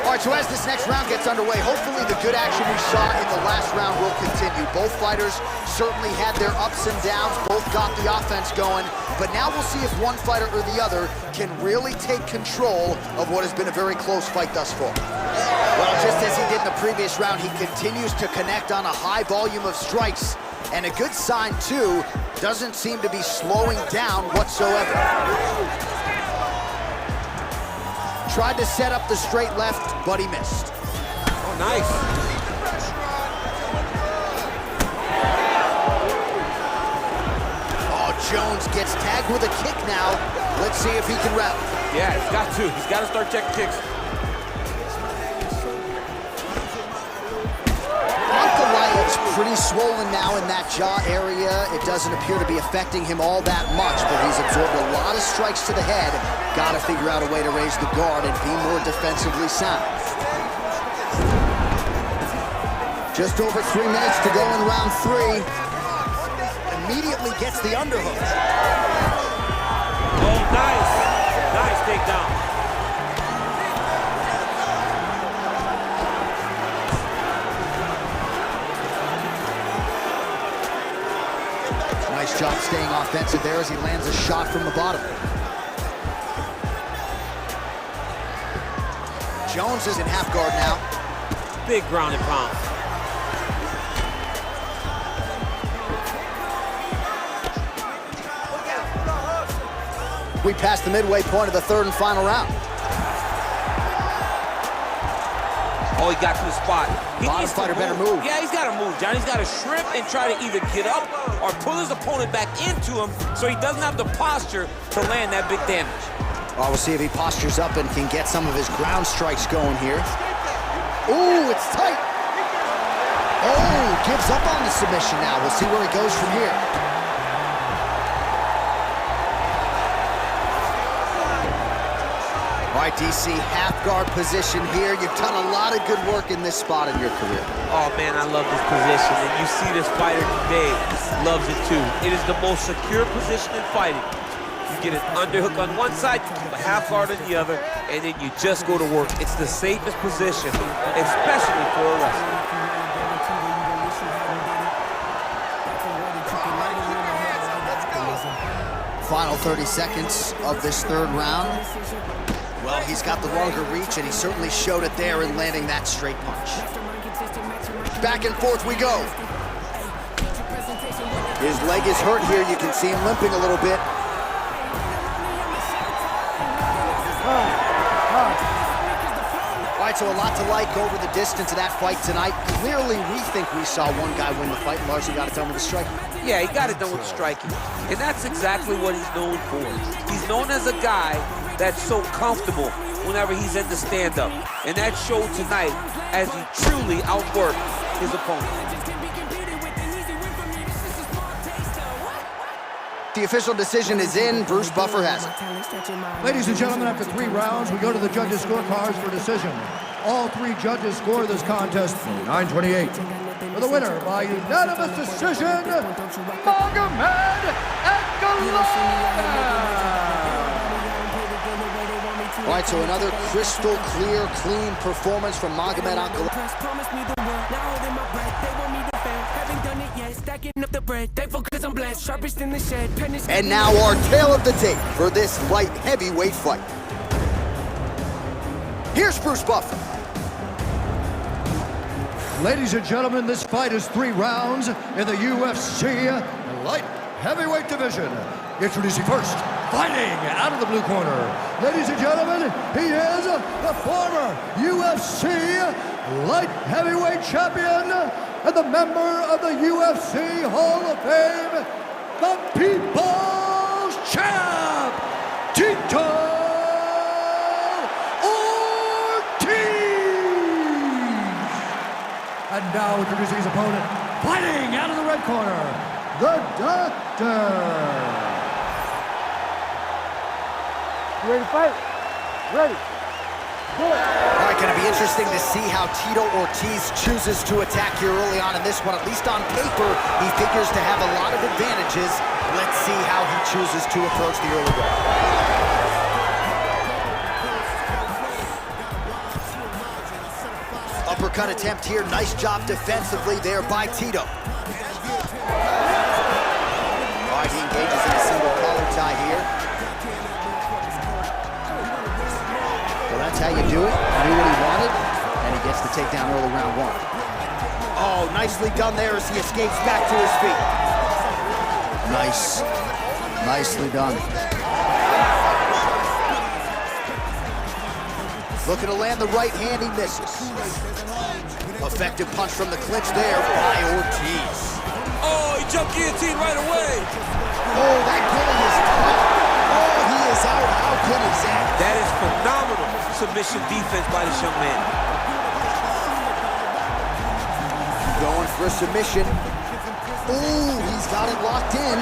All right, so as this next round gets underway, hopefully the good action we saw in the last round will continue. Both fighters certainly had their ups and downs. Both got the offense going. But now we'll see if one fighter or the other can really take control of what has been a very close fight thus far. Well, just as he did in the previous round, he continues to connect on a high volume of strikes. And a good sign, too, doesn't seem to be slowing down whatsoever. Tried to set up the straight left, but he missed. Oh, nice. Oh, Jones gets tagged with a kick now. Let's see if he can rally. Yeah, he's got to. He's got to start checking kicks. Pretty swollen now in that jaw area. It doesn't appear to be affecting him all that much, but he's absorbed a lot of strikes to the head. Got to figure out a way to raise the guard and be more defensively sound. Just over 3 minutes to go in round 3. Immediately gets the underhook. Oh, nice. Nice takedown. Nice job staying offensive there as he lands a shot from the bottom. Jones is in half guard now. Big ground and pound. We passed the midway point of the third and final round. Oh, he got to the spot. Bottom fighter better move. Yeah, he's got to move, John. He's got to shrimp and try to either get up or pull his opponent back into him so he doesn't have the posture to land that big damage. Well, we'll see if he postures up and can get some of his ground strikes going here. Ooh, it's tight. Oh, gives up on the submission now. We'll see where he goes from here. All right, DC, half guard position here. You've done a lot of good work in this spot in your career. Oh, man, I love this position. And you see this fighter today loves it, too. It is the most secure position in fighting. You get an underhook on one side, you keep a half guard on the other, and then you just go to work. It's the safest position, especially for a wrestler. Final 30 seconds of this third round. Well, he's got the longer reach, and he certainly showed it there in landing that straight punch. Back and forth we go. His leg is hurt here. You can see him limping a little bit. All right, so a lot to like over the distance of that fight tonight. Clearly, we think we saw one guy win the fight, and largely got it done with the striking. Yeah, he got it done with striking. And that's exactly what he's known for. He's known as a guy that's so comfortable whenever he's in the stand-up. And that showed tonight as he truly outworked his opponent. The official decision is in. Bruce Buffer has it. Ladies and gentlemen, after 3 rounds, we go to the judges' scorecards for decision. All 3 judges score this contest 9-28. For the winner by unanimous decision, Magomed Ankalaev! All right, so another crystal clear, clean performance from Magomed Ankalaev. And now our tale of the tape for this light heavyweight fight. Here's Bruce Buffer. Ladies and gentlemen, this fight is 3 rounds in the UFC light heavyweight division. Introducing first, fighting out of the blue corner. Ladies and gentlemen, he is the former UFC light heavyweight champion and the member of the UFC Hall of Fame, the People's Champ, Tito Ortiz. And now introducing his opponent, fighting out of the red corner, the Doctor. You ready to fight? Ready. All right, going to be interesting to see how Tito Ortiz chooses to attack here early on in this one. At least on paper, he figures to have a lot of advantages. Let's see how he chooses to approach the early going. Uppercut attempt here. Nice job defensively there by Tito. All right, he engages in a single collar tie here. Well, that's how you do it. Knew what he wanted, and he gets the takedown early round 1. Oh, nicely done there as he escapes back to his feet. Nice. Nicely done. Looking to land the right hand, he misses. Effective punch from the clinch there by Ortiz. Oh, he jumped guillotine right away. Oh, that goal is tight. Oh, he is out. How good is that? That is phenomenal submission defense by this young man. Going for a submission. Ooh, he's got it locked in.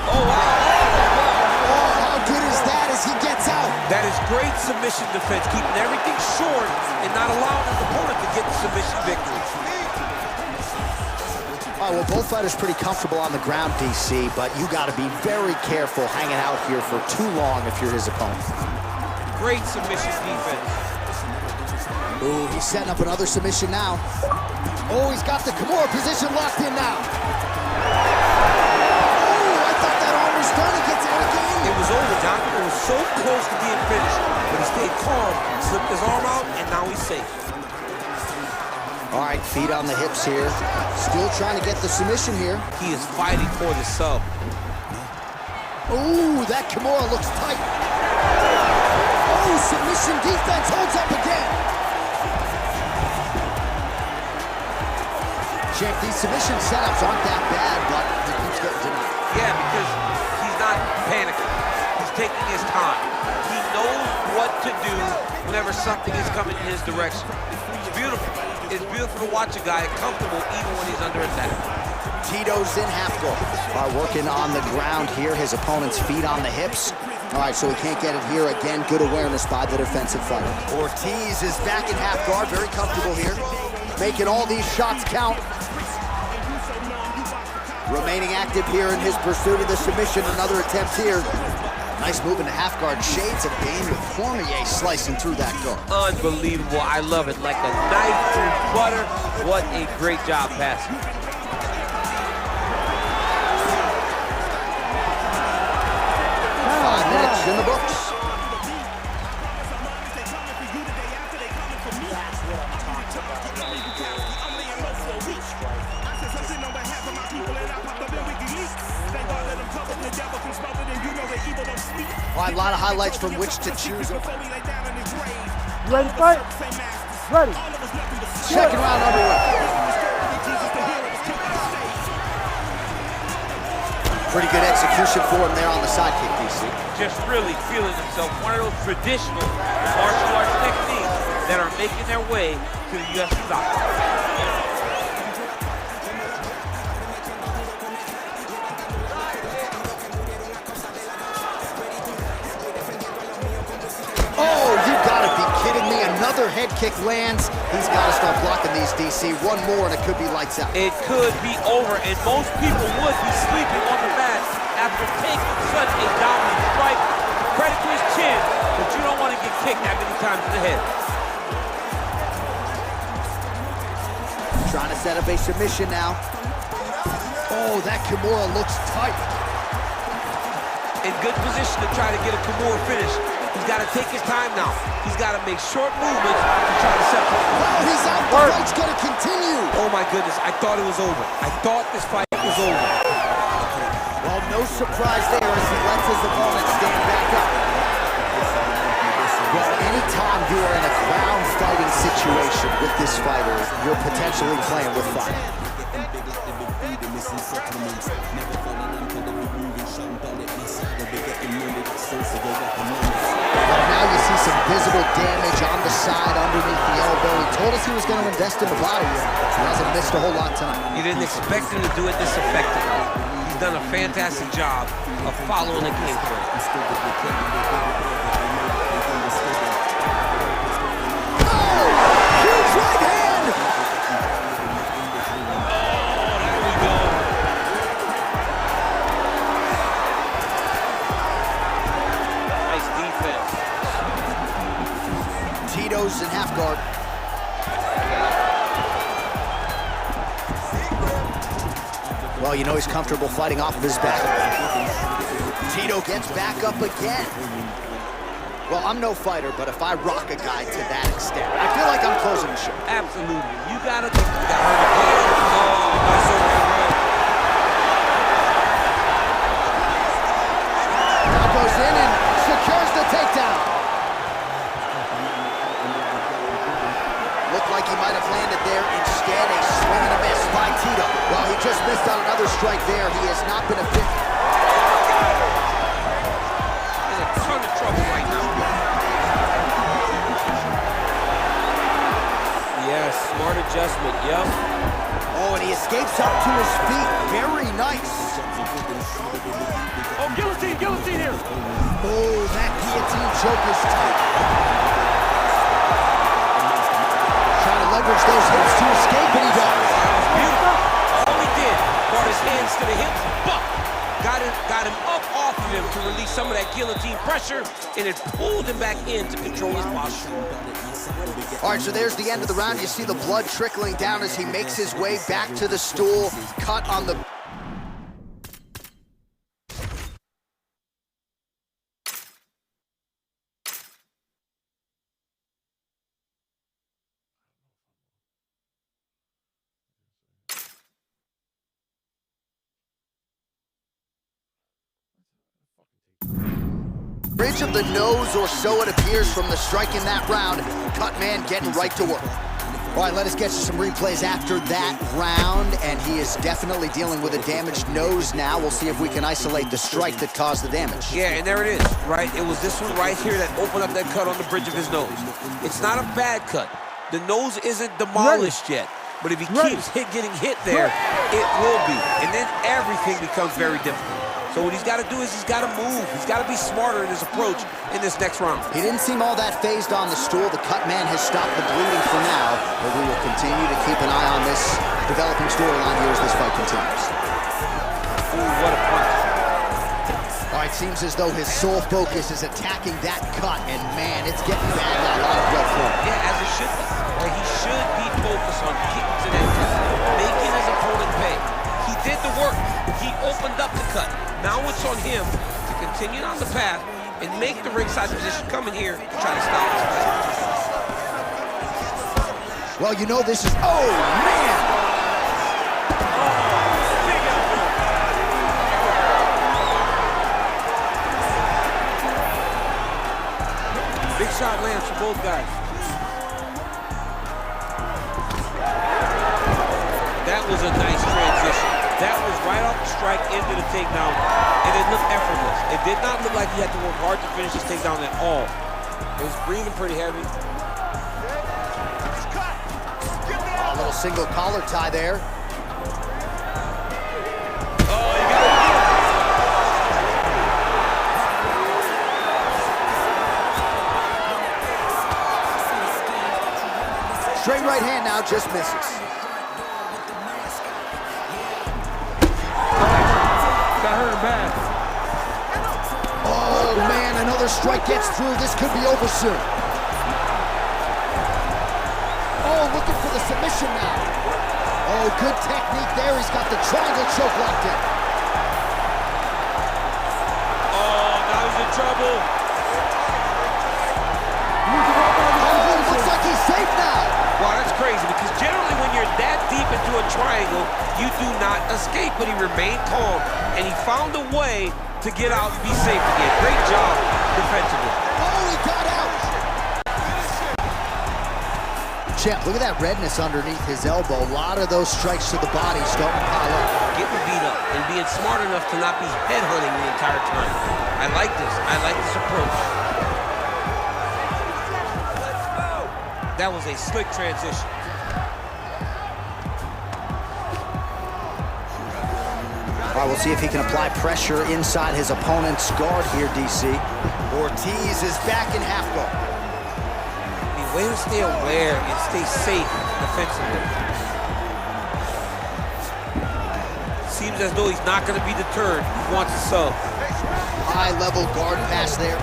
Oh, wow. Oh, how good is that as he gets out? That is great submission defense, keeping everything short and not allowing his opponent to get the submission victory. All right, well, both fighters pretty comfortable on the ground, DC, but you got to be very careful hanging out here for too long if you're his opponent. Great submission defense. Ooh, he's setting up another submission now. Oh, he's got the Kimura position locked in now. Oh, I thought that arm was done. He gets out again. It was over, John. It was so close to being finished, but he stayed calm, slipped his arm out, and now he's safe. All right, feet on the hips here. Still trying to get the submission here. He is fighting for the sub. Ooh, that Kimura looks tight. Oh, submission defense holds up again. Champ, these submission setups aren't that bad, but he keeps getting denied. Yeah, because he's not panicking. He's taking his time. He knows what to do whenever something is coming in his direction. It's beautiful. It's beautiful to watch a guy comfortable even when he's under attack. Tito's in half guard. Working on the ground here. His opponent's feet on the hips. All right, so he can't get it here. Again, good awareness by the defensive fighter. Ortiz is back in half guard. Very comfortable here. Making all these shots count. Remaining active here in his pursuit of the submission. Another attempt here. Nice move into half guard. Shades of Daniel Cormier slicing through that guard. Unbelievable. I love it. Like a knife through butter. What a great job passing. 5 minutes in the books. All right, a lot of highlights from which to choose. You ready to fight? Ready. Second round underway. Pretty good execution for him there on the sidekick, DC. Just really feeling himself. One of those traditional martial arts techniques that are making their way to the UFC octagon. Oh, you gotta be kidding me. Another head kick lands. He's gotta start blocking these, DC. One more and it could be lights out. It could be over, and most people would be sleeping on the mat after taking such a dominant strike. Credit to his chin, but you don't want to get kicked that many times in the head. Trying to set up a submission now. Oh, that Kimura looks tight. In good position to try to get a Kimura finish. He's got to take his time now. He's got to make short movements to try to set up. Oh, he's out. The fight's going to continue. Oh, my goodness. I thought it was over. I thought this fight was over. Well, no surprise there as he lets his opponent stand back up. Well, anytime you are in a ground fighting situation with this fighter, you're potentially playing with fire. Well, now you see some visible damage on the side underneath the elbow. He told us he was going to invest in the body. He hasn't missed a whole lot tonight. You didn't expect him to do it this effectively. He's done a fantastic job of following the game plan. Tito's in half guard. Well, you know he's comfortable fighting off of his back. Tito gets back up again. Well, I'm no fighter, but if I rock a guy to that extent, I feel like I'm closing the show. Absolutely. You gotta think you got hurt again. Oh, that's so bad. Now goes in and secures the takedown. Looked like he might have landed there. Instead, a swing and a miss by Tito. Well, he just missed on another strike there. He has not been efficient. In a ton of trouble right now. Yes, smart adjustment, yep. Oh, and he escapes up to his feet. Very nice. Oh, guillotine, guillotine here. Oh, that guillotine choke is tight. Trying to leverage those hips to escape, and he does. Beautiful. All he did, brought his hands to the hips, but got him up off of him to release some of that guillotine pressure, and it pulled him back in to control his posture. All right, so there's the end of the round. You see the blood trickling down as he makes his way back to the stool. Cut on the... bridge of the nose, or so it appears from the strike in that round. Cut man getting right to work. All right, let us get you some replays after that round, and he is definitely dealing with a damaged nose now. We'll see if we can isolate the strike that caused the damage. Yeah, and there it is, right? It was this one right here that opened up that cut on the bridge of his nose. It's not a bad cut. The nose isn't demolished yet, but if he keeps getting hit there, it will be. And then everything becomes very difficult. So what he's got to do is he's got to move. He's got to be smarter in his approach in this next round. He didn't seem all that phased on the stool. The cut man has stopped the bleeding for now, but we will continue to keep an eye on this developing storyline here as this fight continues. Ooh, what a punch. All right, seems as though his sole focus is attacking that cut, and man, it's getting bad now. A lot of blood flowing. Yeah, as it should be. He should be focused on kicking to that cut, making his opponent pay. He did the work. He opened up the cut. Now it's on him to continue on the path and make the ringside position come in here to try to stop this fight. Well, you know this is... Oh, man! Big shot lands for both guys. That was a nice transition. That was right off the strike into the takedown, and it looked effortless. It did not look like he had to work hard to finish this takedown at all. It was breathing pretty heavy. A little single collar tie there. Oh, you got it. Straight right hand now, just misses. Got hurt bad. another strike gets through, this could be over soon. Oh, looking for the submission now. Oh, good technique there. He's got the triangle choke locked in. Oh, now he's in trouble. Oh, looks like he's safe now. Wow, that's crazy, because generally when you're that deep into a triangle, you do not escape, but he remained calm, and he found a way to get out and be safe again. Great job defensively. Oh, he got out. Champ, look at that redness underneath his elbow. A lot of those strikes to the body starting to pile up. Getting beat up and being smart enough to not be headhunting the entire time. I like this. I like this approach. That was a slick transition. All right, we'll see if he can apply pressure inside his opponent's guard here, DC. Ortiz is back in half guard. I mean, way to stay aware and stay safe defensively. Seems as though he's not going to be deterred. He wants a sub. High-level guard pass there.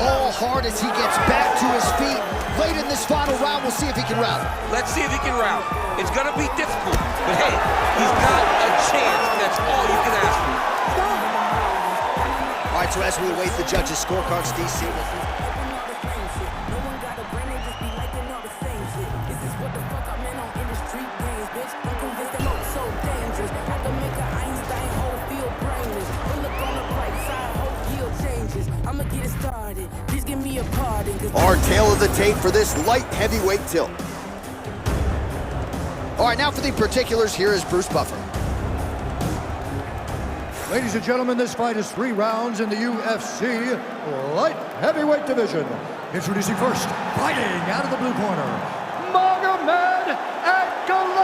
All hard as he gets back to his feet. Late in this final round, we'll see if he can rout. Let's see if he can rout. It's going to be difficult, but hey, he's got a chance. That's all you can ask for. All right, so as we await the judges' scorecards, DC. Our tail of the tape for this light heavyweight tilt. All right, now for the particulars, here is Bruce Buffer. Ladies and gentlemen, this fight is 3 rounds in the UFC light heavyweight division. Introducing first, fighting out of the blue corner, Magomed Ankalaev.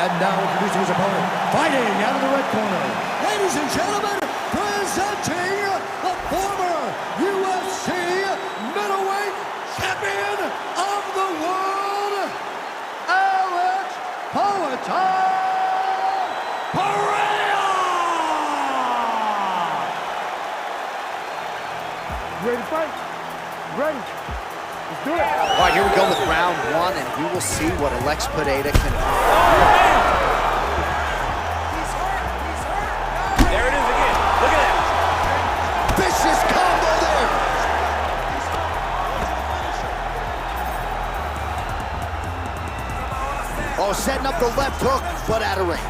And now introducing his opponent, fighting out of the red corner. Ladies and gentlemen, presenting the former UFC middleweight champion of the world, LHW Ready to fight? Ready. Let's do it. All right, here we go with round 1, and we will see what Alex Pineda can do. He's hurt. There it is again. Look at that. Vicious combo there. Oh, setting up the left hook, but out of range.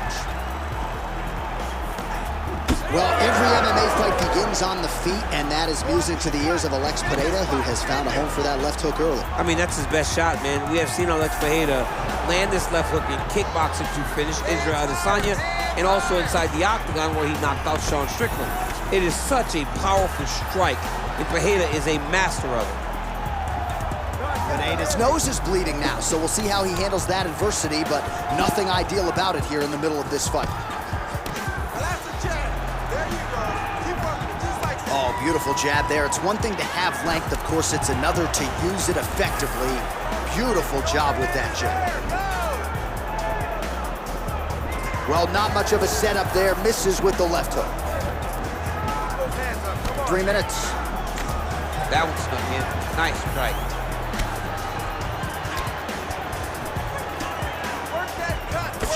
Well, every MMA fight begins on the feet, and that is music to the ears of Alex Pineda, who has found a home for that left hook early. I mean, that's his best shot, man. We have seen Alex Pineda land this left hook in kickboxing to finish Israel Adesanya, and also inside the octagon where he knocked out Sean Strickland. It is such a powerful strike, and Pineda is a master of it. Pineda's nose is bleeding now, so we'll see how he handles that adversity, but nothing ideal about it here in the middle of this fight. Oh, beautiful jab there. It's one thing to have length, of course, it's another to use it effectively. Beautiful job with that jab. Well, not much of a setup there. Misses with the left hook. 3 minutes. That one's stuck in. Nice strike.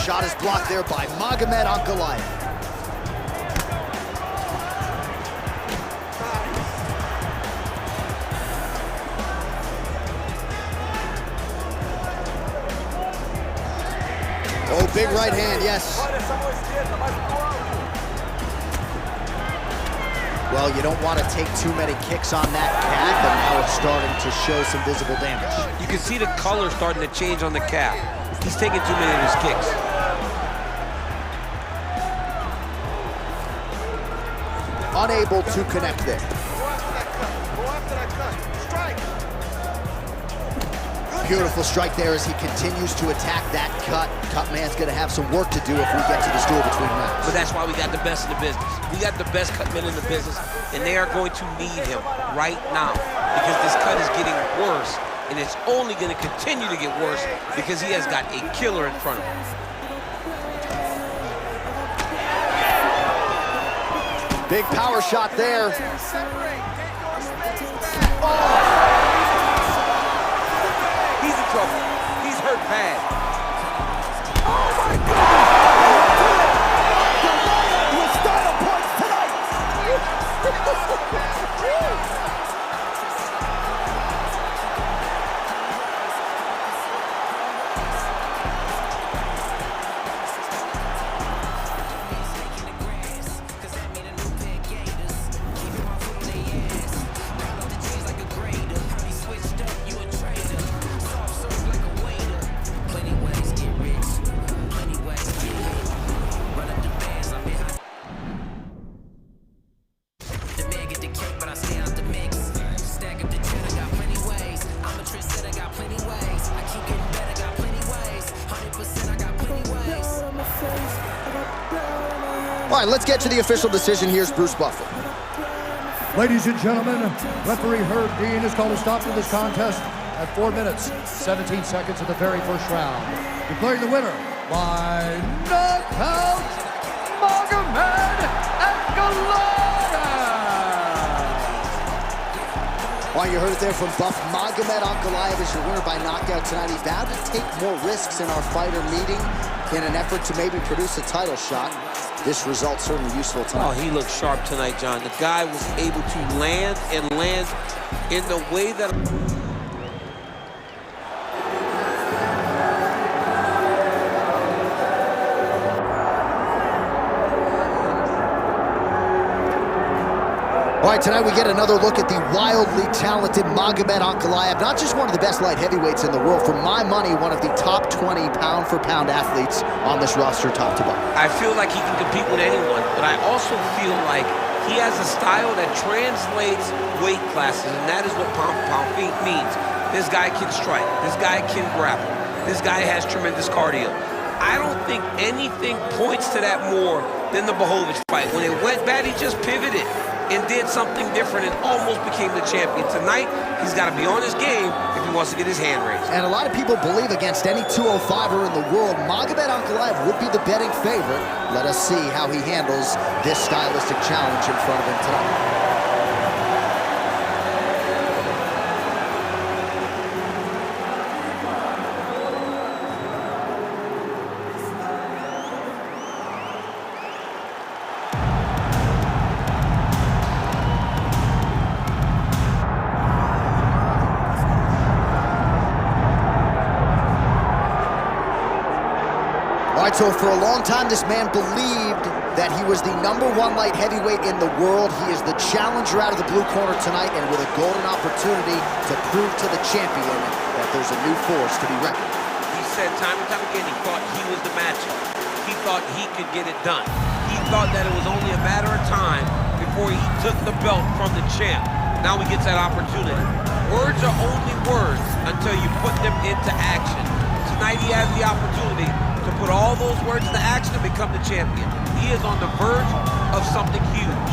Shot is blocked there by Magomed Ankalaev. Oh, big right hand, yes. Well, you don't want to take too many kicks on that calf, and now it's starting to show some visible damage. You can see the color starting to change on the calf. He's taking too many of his kicks. Unable to connect there. Beautiful strike there as he continues to attack that cut. Cut man's gonna have some work to do if we get to the stool between rounds. But that's why we got the best in the business. We got the best cut men in the business, and they are going to need him right now because this cut is getting worse, and it's only gonna continue to get worse because he has got a killer in front of him. Big power shot there. He's in trouble. He's hurt bad. Oh my God! With style points tonight. All right, let's get to the official decision. Here's Bruce Buffer. Ladies and gentlemen, referee Herb Dean has called a stop to this contest at 4 minutes, 17 seconds of the very first round. Declaring the winner by knockout, Magomed Ankalaev. Well, you heard it there from Buff. Magomed Ankalaev is your winner by knockout tonight. He vowed to take more risks in our fighter meeting in an effort to maybe produce a title shot. This result certainly useful tonight. Oh, he looked sharp tonight, John. The guy was able to land and land in the way that... All right, tonight we get another look at the wildly talented Magomed Ankalaev, not just one of the best light heavyweights in the world, for my money, one of the top 20 pound-for-pound athletes on this roster, top to bottom. I feel like he can compete with anyone, but I also feel like he has a style that translates weight classes, and that is what pound-for-pound means. This guy can strike. This guy can grapple. This guy has tremendous cardio. I don't think anything points to that more than the Blachowicz fight. When it went bad, he just pivoted and did something different and almost became the champion. Tonight, he's got to be on his game if he wants to get his hand raised. And a lot of people believe against any 205er in the world, Magomed Ankalaev would be the betting favorite. Let us see how he handles this stylistic challenge in front of him tonight. All right, so for a long time, this man believed that he was the #1 light heavyweight in the world. He is the challenger out of the blue corner tonight, and with a golden opportunity to prove to the champion that there's a new force to be reckoned with. He said time and time again he thought he was the matchup. He thought he could get it done. He thought that it was only a matter of time before he took the belt from the champ. Now he gets that opportunity. Words are only words until you put them into action. Tonight he has the opportunity to put all those words into action and become the champion. He is on the verge of something huge.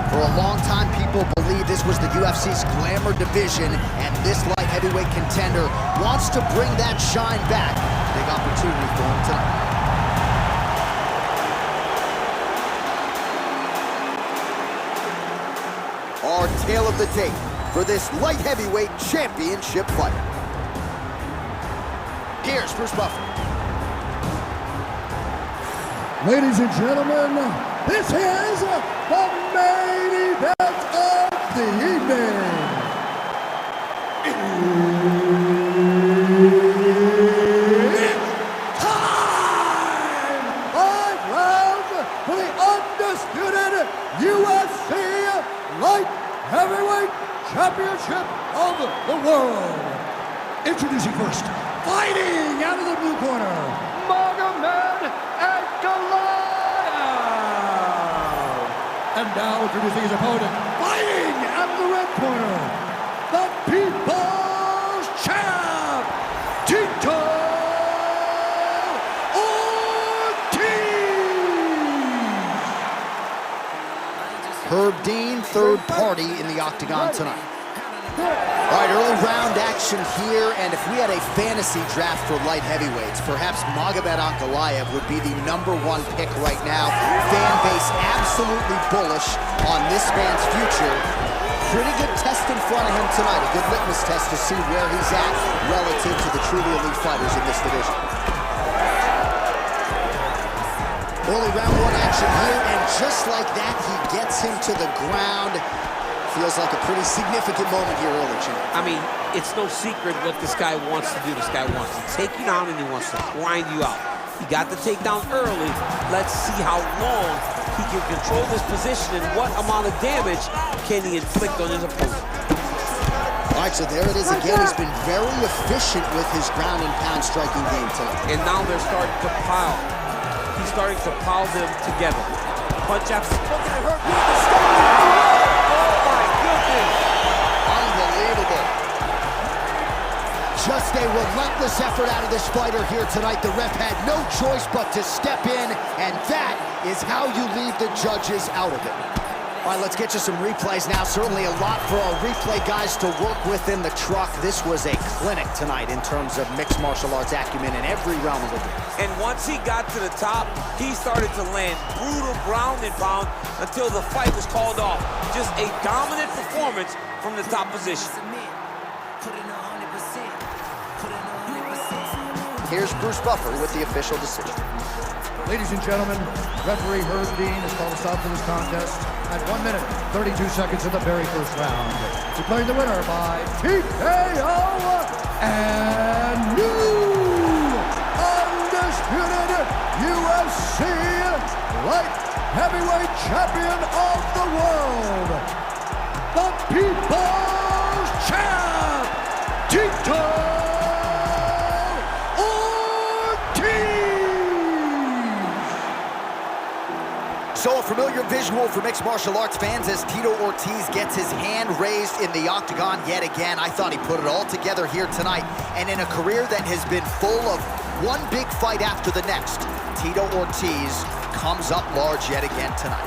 For a long time, people believed this was the UFC's glamour division, and this light heavyweight contender wants to bring that shine back. Big opportunity for him tonight. Our tale of the tape for this light heavyweight championship fight. Here's Bruce Buffer. Ladies and gentlemen, this is the main event of the evening. It's time! 5 rounds for the undisputed UFC Light Heavyweight Championship of the world. Introducing first, fighting out of the blue corner, Magomed Ankalaev. And now introducing his opponent, fighting out of the red corner, the People's Champ, Tito Ortiz. Herb Dean, third party in the octagon tonight. All right, early round action here, and if we had a fantasy draft for light heavyweights, perhaps Magomed Ankalaev would be the #1 pick right now. Fan base absolutely bullish on this man's future. Pretty good test in front of him tonight, a good litmus test to see where he's at relative to the truly elite fighters in this division. Early round 1 action here, and just like that, he gets him to the ground. Feels like a pretty significant moment here early, Jim. I mean, it's no secret what this guy wants to do. This guy wants to take you down and he wants to grind you out. He got the takedown early. Let's see how long he can control this position and what amount of damage can he inflict on his opponent. All right, so there it is again. He's been very efficient with his ground and pound striking game tonight. And now they're starting to pile. He's starting to pile them together. Punch after punch. Unbelievable. Just a relentless effort out of this fighter here tonight. The ref had no choice but to step in, and that is how you leave the judges out of it. All right, let's get you some replays now. Certainly a lot for our replay guys to work with in the truck. This was a clinic tonight in terms of mixed martial arts acumen in every realm of the game. And once he got to the top, he started to land brutal ground and pound until the fight was called off. Just a dominant performance from the top position. Here's Bruce Buffer with the official decision. Ladies and gentlemen, referee Herb Dean has called a stop to this contest at 1 minute, 32 seconds of the very first round. Declaring the winner by TKO and new undisputed UFC light heavyweight champion of the world, the People's Champ, Tito So a familiar visual for mixed martial arts fans as Tito Ortiz gets his hand raised in the octagon yet again. I thought he put it all together here tonight. And in a career that has been full of one big fight after the next, Tito Ortiz comes up large yet again tonight.